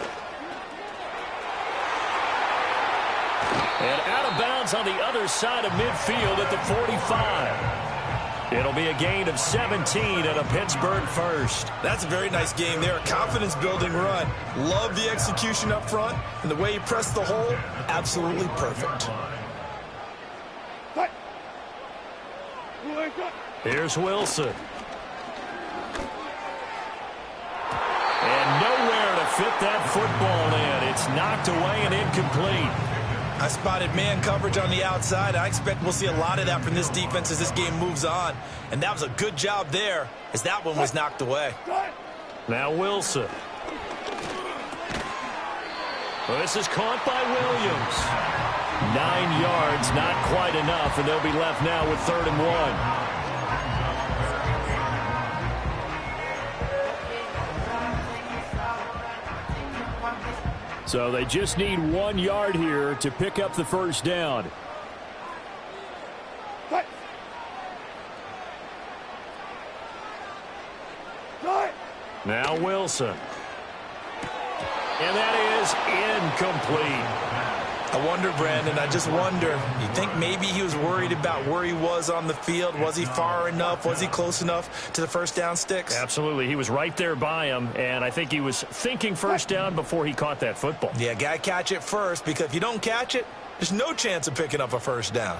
And out of bounds on the other side of midfield at the 45. It'll be a gain of 17 and a Pittsburgh first. That's a very nice game there. A confidence-building run. Love the execution up front. And the way he pressed the hole, absolutely perfect. Here's Wilson. And nowhere to fit that football in. It's knocked away and incomplete. I spotted man coverage on the outside. I expect we'll see a lot of that from this defense as this game moves on. And that was a good job there as that one was knocked away. Now Wilson. Well, this is caught by Williams. 9 yards, not quite enough, and they'll be left now with 3rd and 1. So they just need 1 yard here to pick up the first down. Now Wilson. And that is incomplete. I wonder, Brandon, I just wonder, you think maybe he was worried about where he was on the field? Was he far enough? Was he close enough to the first down sticks? Absolutely. He was right there by him, and I think he was thinking first down before he caught that football. Yeah, got to catch it first, because if you don't catch it, there's no chance of picking up a first down.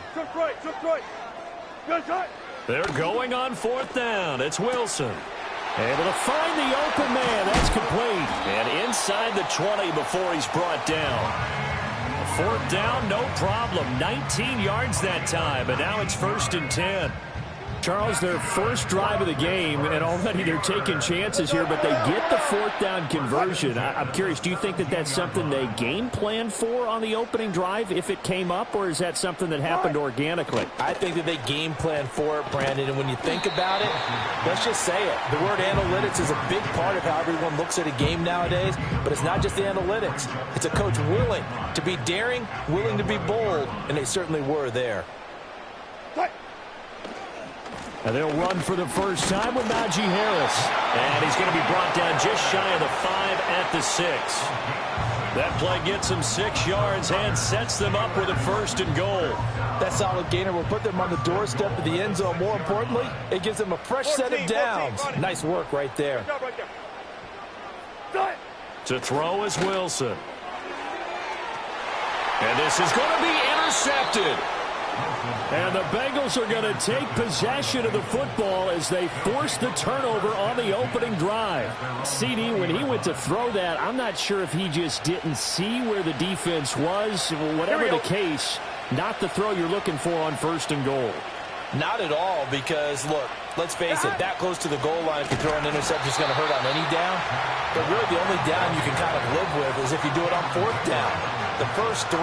They're going on 4th down. It's Wilson. Able to find the open man. That's complete. And inside the 20 before he's brought down. 4th down, no problem. 19 yards that time, and now it's 1st and 10. Charles, their first drive of the game, and already they're taking chances here, but they get the 4th down conversion. I'm curious, do you think that that's something they game planned for on the opening drive if it came up, or is that something that happened organically? I think that they game planned for it, Brandon, and when you think about it, let's just say it. The word analytics is a big part of how everyone looks at a game nowadays, but it's not just the analytics. It's a coach willing to be daring, willing to be bold, and they certainly were there. And they'll run for the first time with Najee Harris. And he's going to be brought down just shy of the 5 at the 6. That play gets him 6 yards and sets them up with a 1st and goal. That solid gainer will put them on the doorstep of the end zone. More importantly, it gives them a fresh set of downs. Nice work right there. To throw is Wilson. And this is going to be intercepted. And the Bengals are going to take possession of the football as they force the turnover on the opening drive. CD, when he went to throw that, I'm not sure if he just didn't see where the defense was. Whatever the case, not the throw you're looking for on 1st and goal. Not at all, because, look, let's face it, that close to the goal line, if you throw an interception, is going to hurt on any down. But really, the only down you can kind of live with is if you do it on 4th down. The first 3,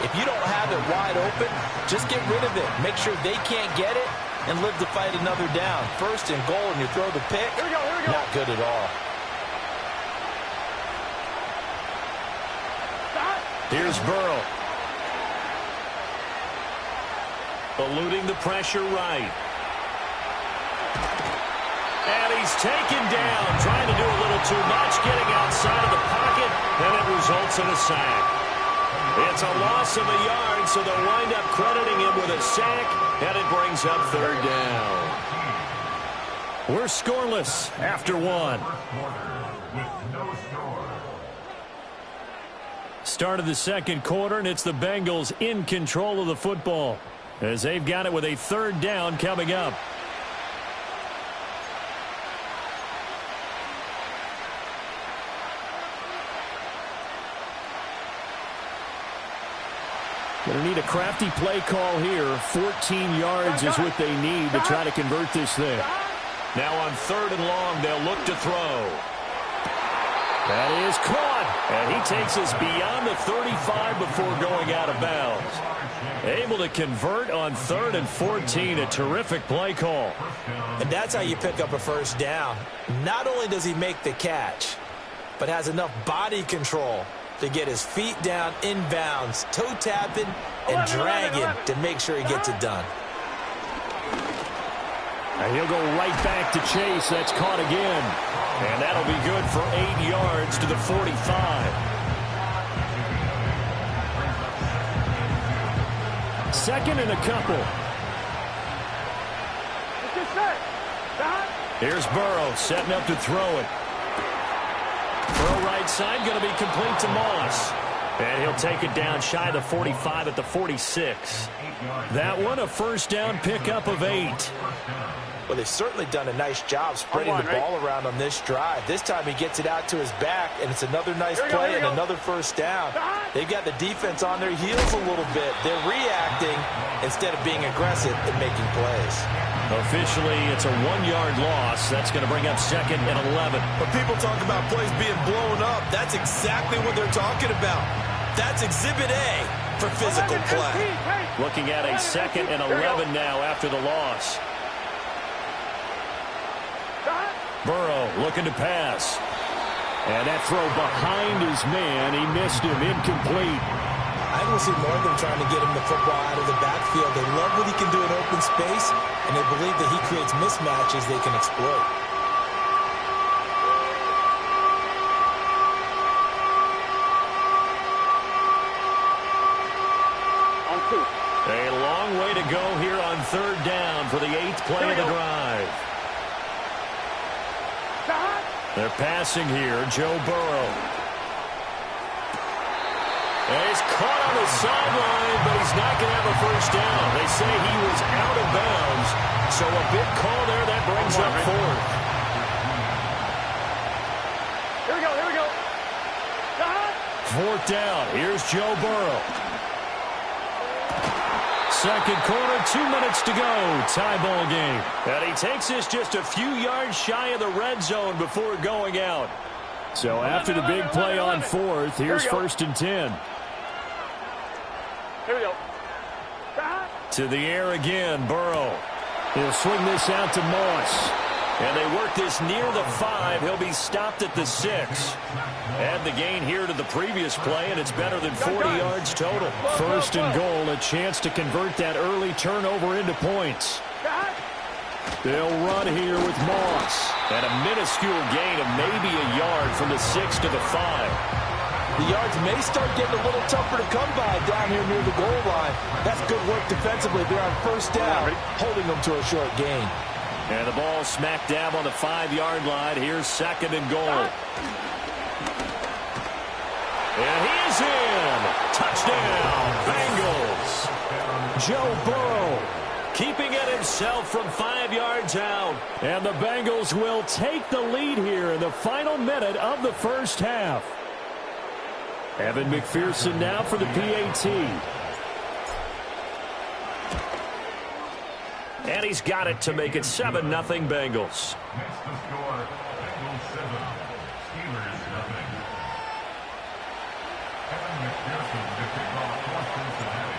if you don't have it wide open, just get rid of it. Make sure they can't get it and live to fight another down. 1st and goal, and you throw the pick, not good at all. Here's Burrow. Eluding the pressure right. And he's taken down, trying to do a little too much, getting outside of the pocket, and results in a sack. It's a loss of a yard, so they'll wind up crediting him with a sack, and it brings up third down. We're scoreless after one. Start of the second quarter, and it's the Bengals in control of the football as they've got it with a third down coming up. Going to need a crafty play call here. 14 yards is what they need to try to convert this thing. Now on third and long, they'll look to throw. That is caught, and he takes us beyond the 35 before going out of bounds. Able to convert on third and 14, a terrific play call. And that's how you pick up a first down. Not only does he make the catch, but has enough body control to get his feet down inbounds, toe tapping and dragging to make sure he gets it done. And he'll go right back to chase. That's caught again. And that'll be good for 8 yards to the 45. Second and a couple. Here's Burrow setting up to throw it. Throw right side, going to be complete to Moss. And he'll take it down shy of the 45 at the 46. That one a first down pickup of 8. Well, they've certainly done a nice job spreading the ball around on this drive. This time he gets it out to his back, and it's another nice play and another first down. They've got the defense on their heels a little bit. They're reacting instead of being aggressive and making plays. Officially, it's a 1-yard loss. That's going to bring up second and 11. When people talk about plays being blown up, that's exactly what they're talking about. That's Exhibit A for physical play. Looking at a second and 11 now after the loss. Burrow looking to pass. And that throw behind his man. He missed him. Incomplete. I don't see more of them trying to get him the football out of the backfield. They love what he can do in open space, and they believe that he creates mismatches they can exploit. A long way to go here on third down for the 8th play of the drive. They're passing here, Joe Burrow. And he's caught on the sideline, but he's not going to have a first down. They say he was out of bounds, so a big call there that brings up fourth. Here we go. Fourth down, here's Joe Burrow. Second quarter, 2 minutes to go. Tie ball game. And he takes us just a few yards shy of the red zone before going out. So after the big play on fourth, here's first and 10. Here we go. To the air again, Burrow. He'll swing this out to Moss. And they work this near the 5. He'll be stopped at the 6. Add the gain here to the previous play, and it's better than 40 yards total. First and goal, a chance to convert that early turnover into points. They'll run here with Moss. And a minuscule gain of maybe a yard from the 6 to the 5. The yards may start getting a little tougher to come by down here near the goal line. That's good work defensively. They're on first down, holding them to a short gain. And the ball smack dab on the 5-yard line. Here's second and goal. And he is in. Touchdown, Bengals. Joe Burrow keeping it himself from 5 yards out. And the Bengals will take the lead here in the final minute of the first half. Evan McPherson now for the PAT. And he's got it to make it 7-0 Bengals.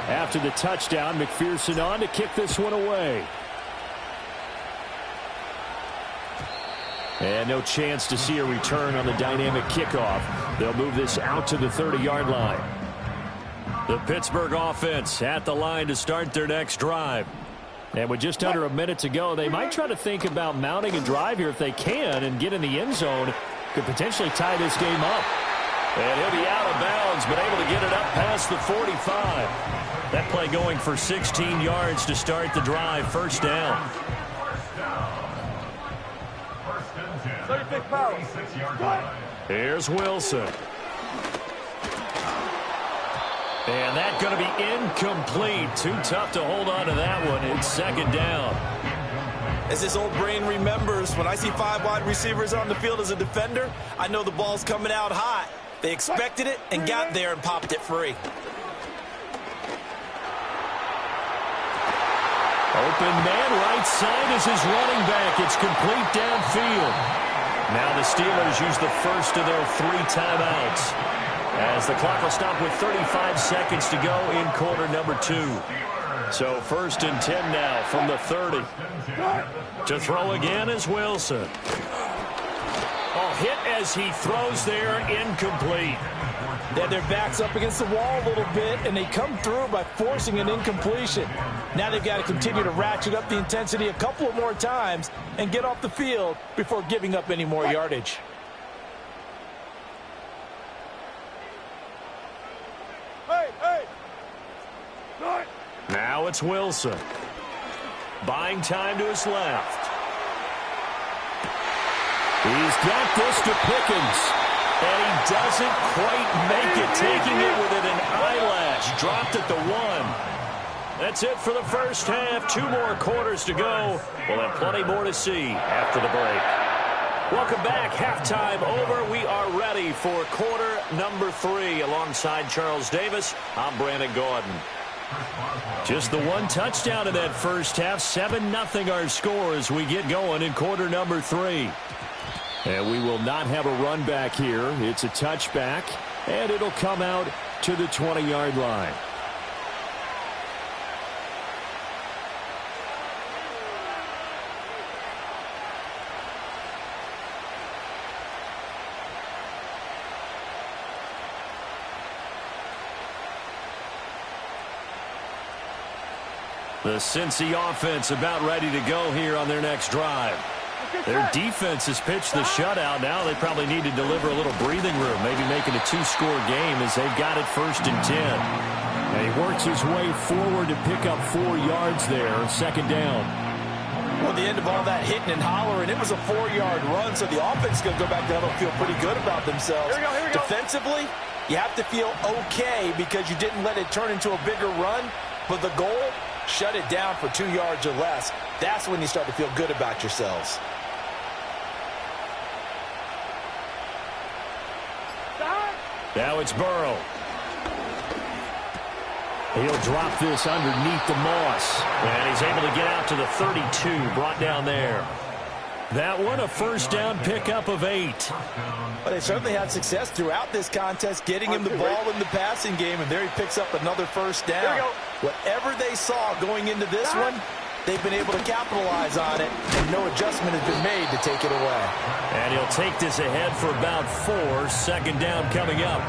After the touchdown, McPherson on to kick this one away. And no chance to see a return on the dynamic kickoff. They'll move this out to the 30-yard line. The Pittsburgh offense at the line to start their next drive. And with just under a minute to go, they might try to think about mounting a drive here if they can and get in the end zone. Could potentially tie this game up. And he'll be out of He's been able to get it up past the 45. That play going for 16 yards to start the drive. First down. Here's Wilson. And that's going to be incomplete. Too tough to hold on to that one. It's second down. As this old brain remembers, when I see 5 wide receivers on the field as a defender, I know the ball's coming out hot. They expected it and got there and popped it free. Open man right side is his running back. It's complete downfield. Now the Steelers use the first of their 3 timeouts, as the clock will stop with 35 seconds to go in quarter number 2. So first and 10 now from the 30. To throw again is Wilson. Hit as he throws there, incomplete. They had their backs up against the wall a little bit, and they come through by forcing an incompletion. Now they've got to continue to ratchet up the intensity a couple of more times and get off the field before giving up any more yardage. Now it's Wilson. Buying time to his left. He's got this to Pickens. And he doesn't quite make it, taking it within an eyelash. Dropped at the 1. That's it for the first half. 2 more quarters to go. We'll have plenty more to see after the break. Welcome back. Halftime over. We are ready for quarter number 3. Alongside Charles Davis, I'm Brandon Gordon. Just the 1 touchdown in that first half. 7-0 our score as we get going in quarter number 3. And we will not have a run back here. It's a touchback, and it'll come out to the 20-yard line. The Cincy offense about ready to go here on their next drive. Their defense has pitched the shutout. Now they probably need to deliver a little breathing room, maybe make it a 2-score game as they've got it first and 10. And he works his way forward to pick up 4 yards there, second down. Well, at the end of all that hitting and hollering, it was a 4-yard run, so the offense is going to go back down and feel pretty good about themselves. Here we go. Defensively, you have to feel okay because you didn't let it turn into a bigger run, but the goal, shut it down for 2 yards or less. That's when you start to feel good about yourselves. Now it's Burrow. He'll drop this underneath the Moss. And he's able to get out to the 32, brought down there. That one, a first down pickup of 8. Well, they certainly had success throughout this contest, getting him the ball in the passing game, and there he picks up another first down. Whatever they saw going into this one, they've been able to capitalize on it, and no adjustment has been made to take it away. And he'll take this ahead for about 4. Second down coming up.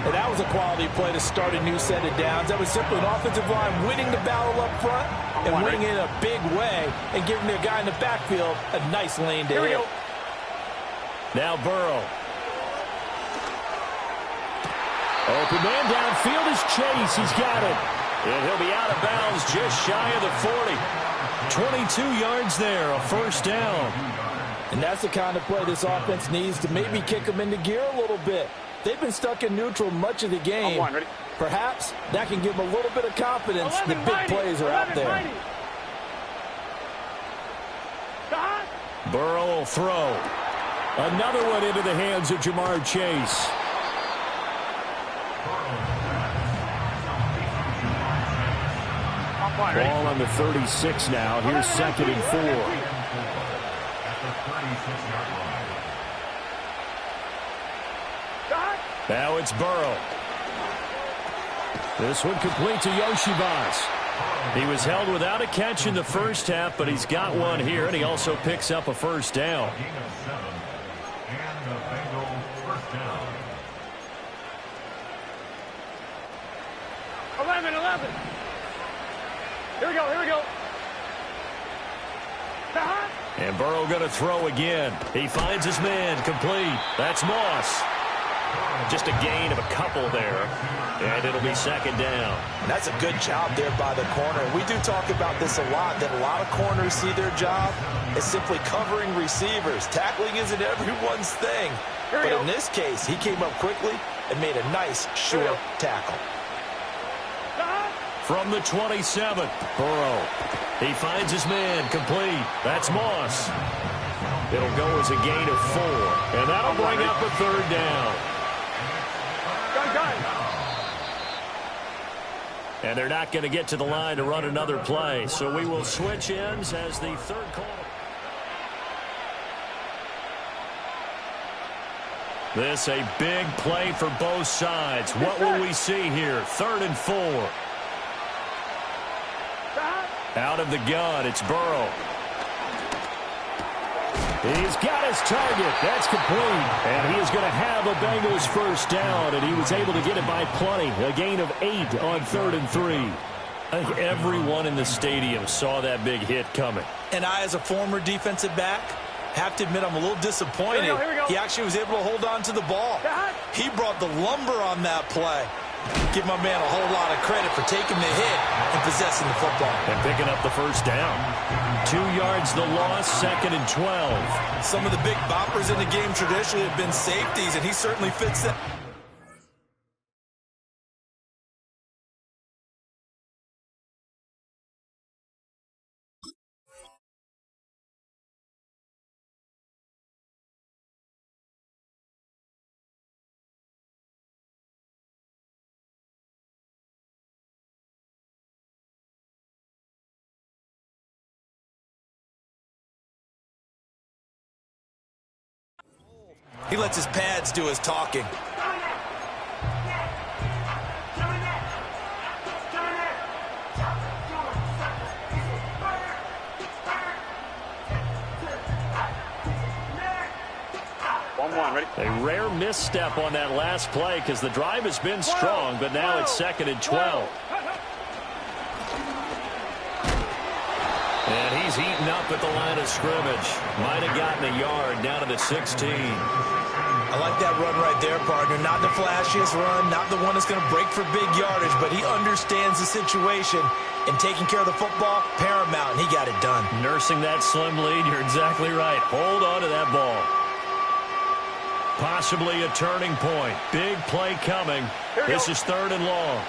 And that was a quality play to start a new set of downs. That was simply an offensive line winning the battle up front and winning it in a big way and giving their guy in the backfield a nice lane to hit. Now Burrow. Open man downfield is Chase. He's got it. And he'll be out of bounds just shy of the 40. 22 yards there, a first down. And that's the kind of play this offense needs to maybe kick them into gear a little bit. They've been stuck in neutral much of the game. Perhaps that can give them a little bit of confidence that big plays are out there. Burrow will throw. Another one into the hands of Jamar Chase. Ball on the 36 now. Here's second and 4. Now it's Burrow. This one complete to Yoshibas. He was held without a catch in the first half, but he's got one here, and he also picks up a first down. Here we go. And Burrow going to throw again. He finds his man complete. That's Moss. Just a gain of a couple there, and it'll be second down. And that's a good job there by the corner. We do talk about this a lot, that a lot of corners see their job as simply covering receivers. Tackling isn't everyone's thing. But in this case, he came up quickly and made a nice, short tackle. From the 27, Burrow. He finds his man complete. That's Moss. It'll go as a gain of 4, and that'll bring up a third down. And they're not going to get to the line to run another play, so we will switch ends as the third quarter. This a big play for both sides. What will we see here? 3rd and 4. Out of the gun, it's Burrow. He's got his target. That's complete. And he is going to have a Bengals first down, and he was able to get it by plenty. A gain of 8 on 3rd and 3. I think everyone in the stadium saw that big hit coming. And I, as a former defensive back, have to admit I'm a little disappointed. Here we go. He actually was able to hold on to the ball. He brought the lumber on that play. Give my man a whole lot of credit for taking the hit and possessing the football. And picking up the first down. 2 yards the loss, 2nd and 12. Some of the big boppers in the game traditionally have been safeties, and he certainly fits that. He lets his pads do his talking. Ready? A rare misstep on that last play because the drive has been strong, but now it's 2nd and 12. And he's eaten up at the line of scrimmage. Might have gotten a yard down to the 16. I like that run right there, partner. Not the flashiest run, not the one that's going to break for big yardage, but he understands the situation, and taking care of the football, paramount, and he got it done. Nursing that slim lead, you're exactly right. Hold on to that ball. Possibly a turning point. Big play coming. This is 3rd and long.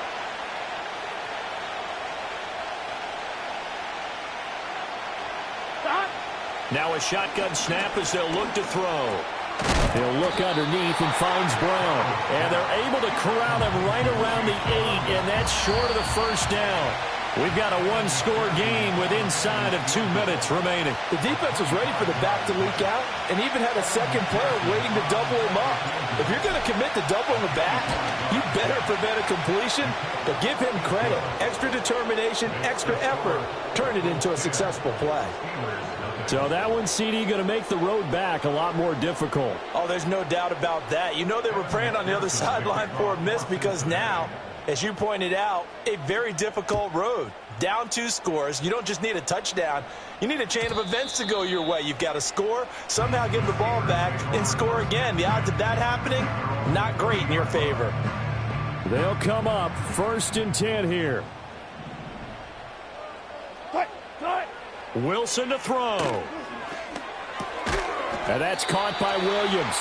Now a shotgun snap as they'll look to throw. He'll look underneath and finds Brown. And they're able to corral him right around the 8, and that's short of the first down. We've got a 1-score game with inside of 2 minutes remaining. The defense was ready for the back to leak out and even had a second player waiting to double him up. If you're going to commit to doubling the back, you better prevent a completion, but give him credit. Extra determination, extra effort, turn it into a successful play. So that one, CD, going to make the road back a lot more difficult. Oh, there's no doubt about that. You know they were praying on the other sideline for a miss because now, as you pointed out, a very difficult road. Down 2 scores. You don't just need a touchdown. You need a chain of events to go your way. You've got to score, somehow get the ball back, and score again. The odds of that happening, not great in your favor. They'll come up 1st and 10 here. Wilson to throw. And that's caught by Williams.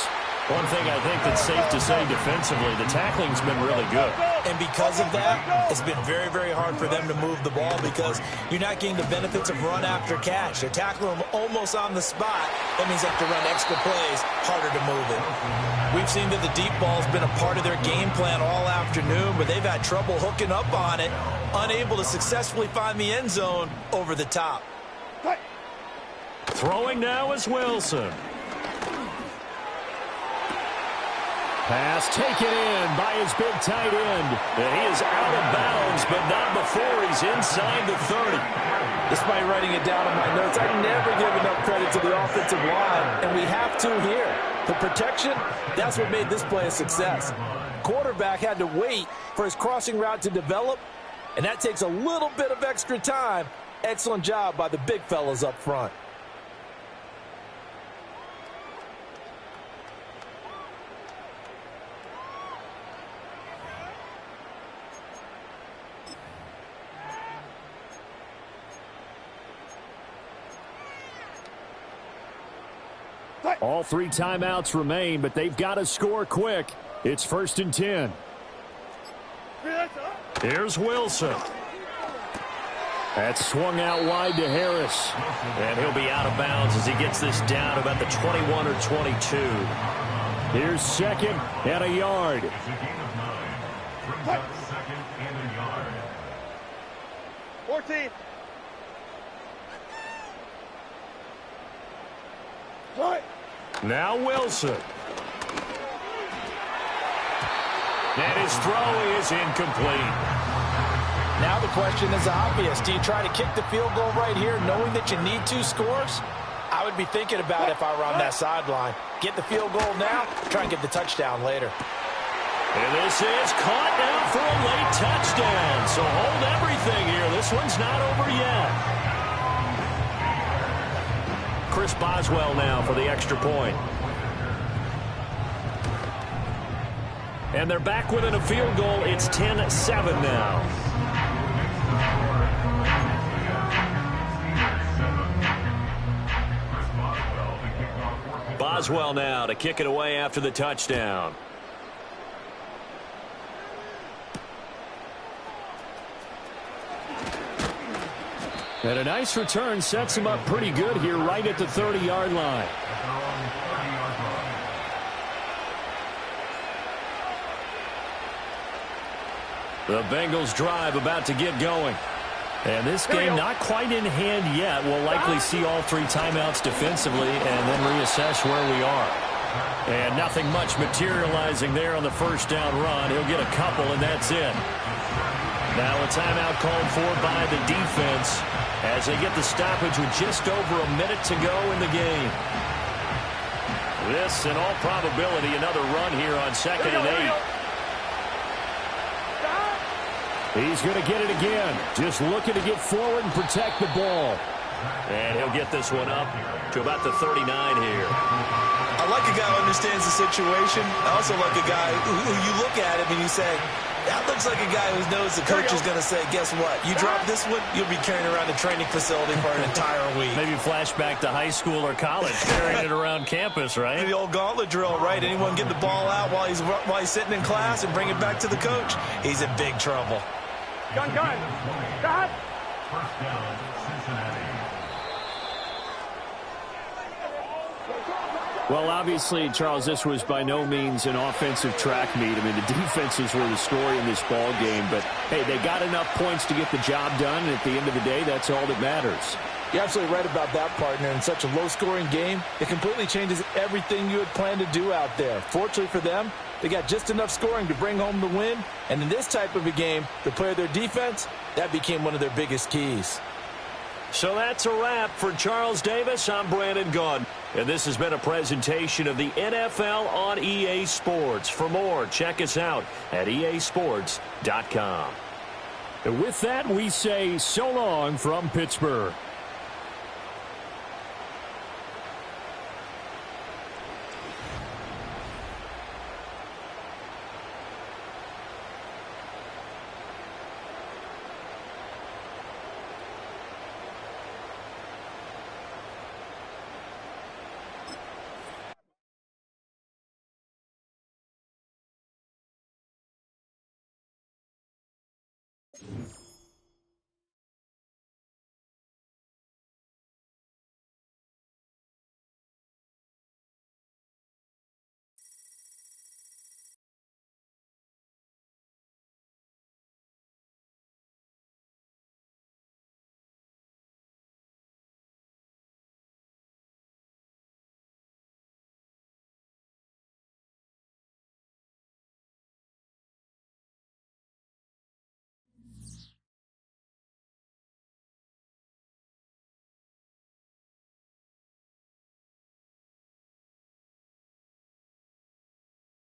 One thing I think that's safe to say defensively, the tackling's been really good. And because of that, it's been very, very hard for them to move the ball because you're not getting the benefits of run after catch. They're tackling them almost on the spot. That means they have to run extra plays, harder to move it. We've seen that the deep ball's been a part of their game plan all afternoon, but they've had trouble hooking up on it, unable to successfully find the end zone over the top. Throwing now is Wilson. Pass taken in by his big tight end. And he is out of bounds, but not before he's inside the 30. Despite writing it down in my notes, I never give enough credit to the offensive line, and we have to here. The protection, that's what made this play a success. Quarterback had to wait for his crossing route to develop, and that takes a little bit of extra time. Excellent job by the big fellas up front. All 3 timeouts remain, but they've got to score quick. It's 1st and 10. Here's Wilson. That's swung out wide to Harris. And he'll be out of bounds as he gets this down about the 21 or 22. Here's 2nd and a yard. 14. Now Wilson. And his throw is incomplete. Now the question is obvious. Do you try to kick the field goal right here knowing that you need 2 scores? I would be thinking about it if I were on that sideline. Get the field goal now, try and get the touchdown later. And this is caught now for a late touchdown. So hold everything here. This one's not over yet. Chris Boswell now for the extra point. And they're back within a field goal. It's 10-7 now. Boswell now to kick it away after the touchdown. And a nice return sets him up pretty good here right at the 30-yard line. The Bengals drive about to get going. And this game not quite in hand yet. We'll likely see all 3 timeouts defensively and then reassess where we are. And nothing much materializing there on the first down run. He'll get a couple, and that's it. Now a timeout called for by the defense as they get the stoppage with just over a minute to go in the game. This, in all probability, another run here on 2nd and 8. He's going to get it again. Just looking to get forward and protect the ball. And he'll get this one up to about the 39 here. I like a guy who understands the situation. I also like a guy who you look at him and you say, that looks like a guy who knows the coach is going to say, guess what? You drop this one, you'll be carrying around a training facility for an entire week. Maybe flashback to high school or college, carrying it around campus, right? The old gauntlet drill, right? Anyone get the ball out while he's sitting in class and bring it back to the coach? He's in big trouble. Gun. Got. First down, Cincinnati. Well, obviously, Charles, this was by no means an offensive track meet. I mean, the defenses were the story in this ball game. But, hey, they got enough points to get the job done. And at the end of the day, that's all that matters. You're absolutely right about that, partner. In such a low-scoring game, it completely changes everything you had planned to do out there. Fortunately for them, they got just enough scoring to bring home the win. And in this type of a game, to play their defense, that became one of their biggest keys. So that's a wrap for Charles Davis. I'm Brandon Gaudin. And this has been a presentation of the NFL on EA Sports. For more, check us out at easports.com. And with that, we say so long from Pittsburgh. Thank you.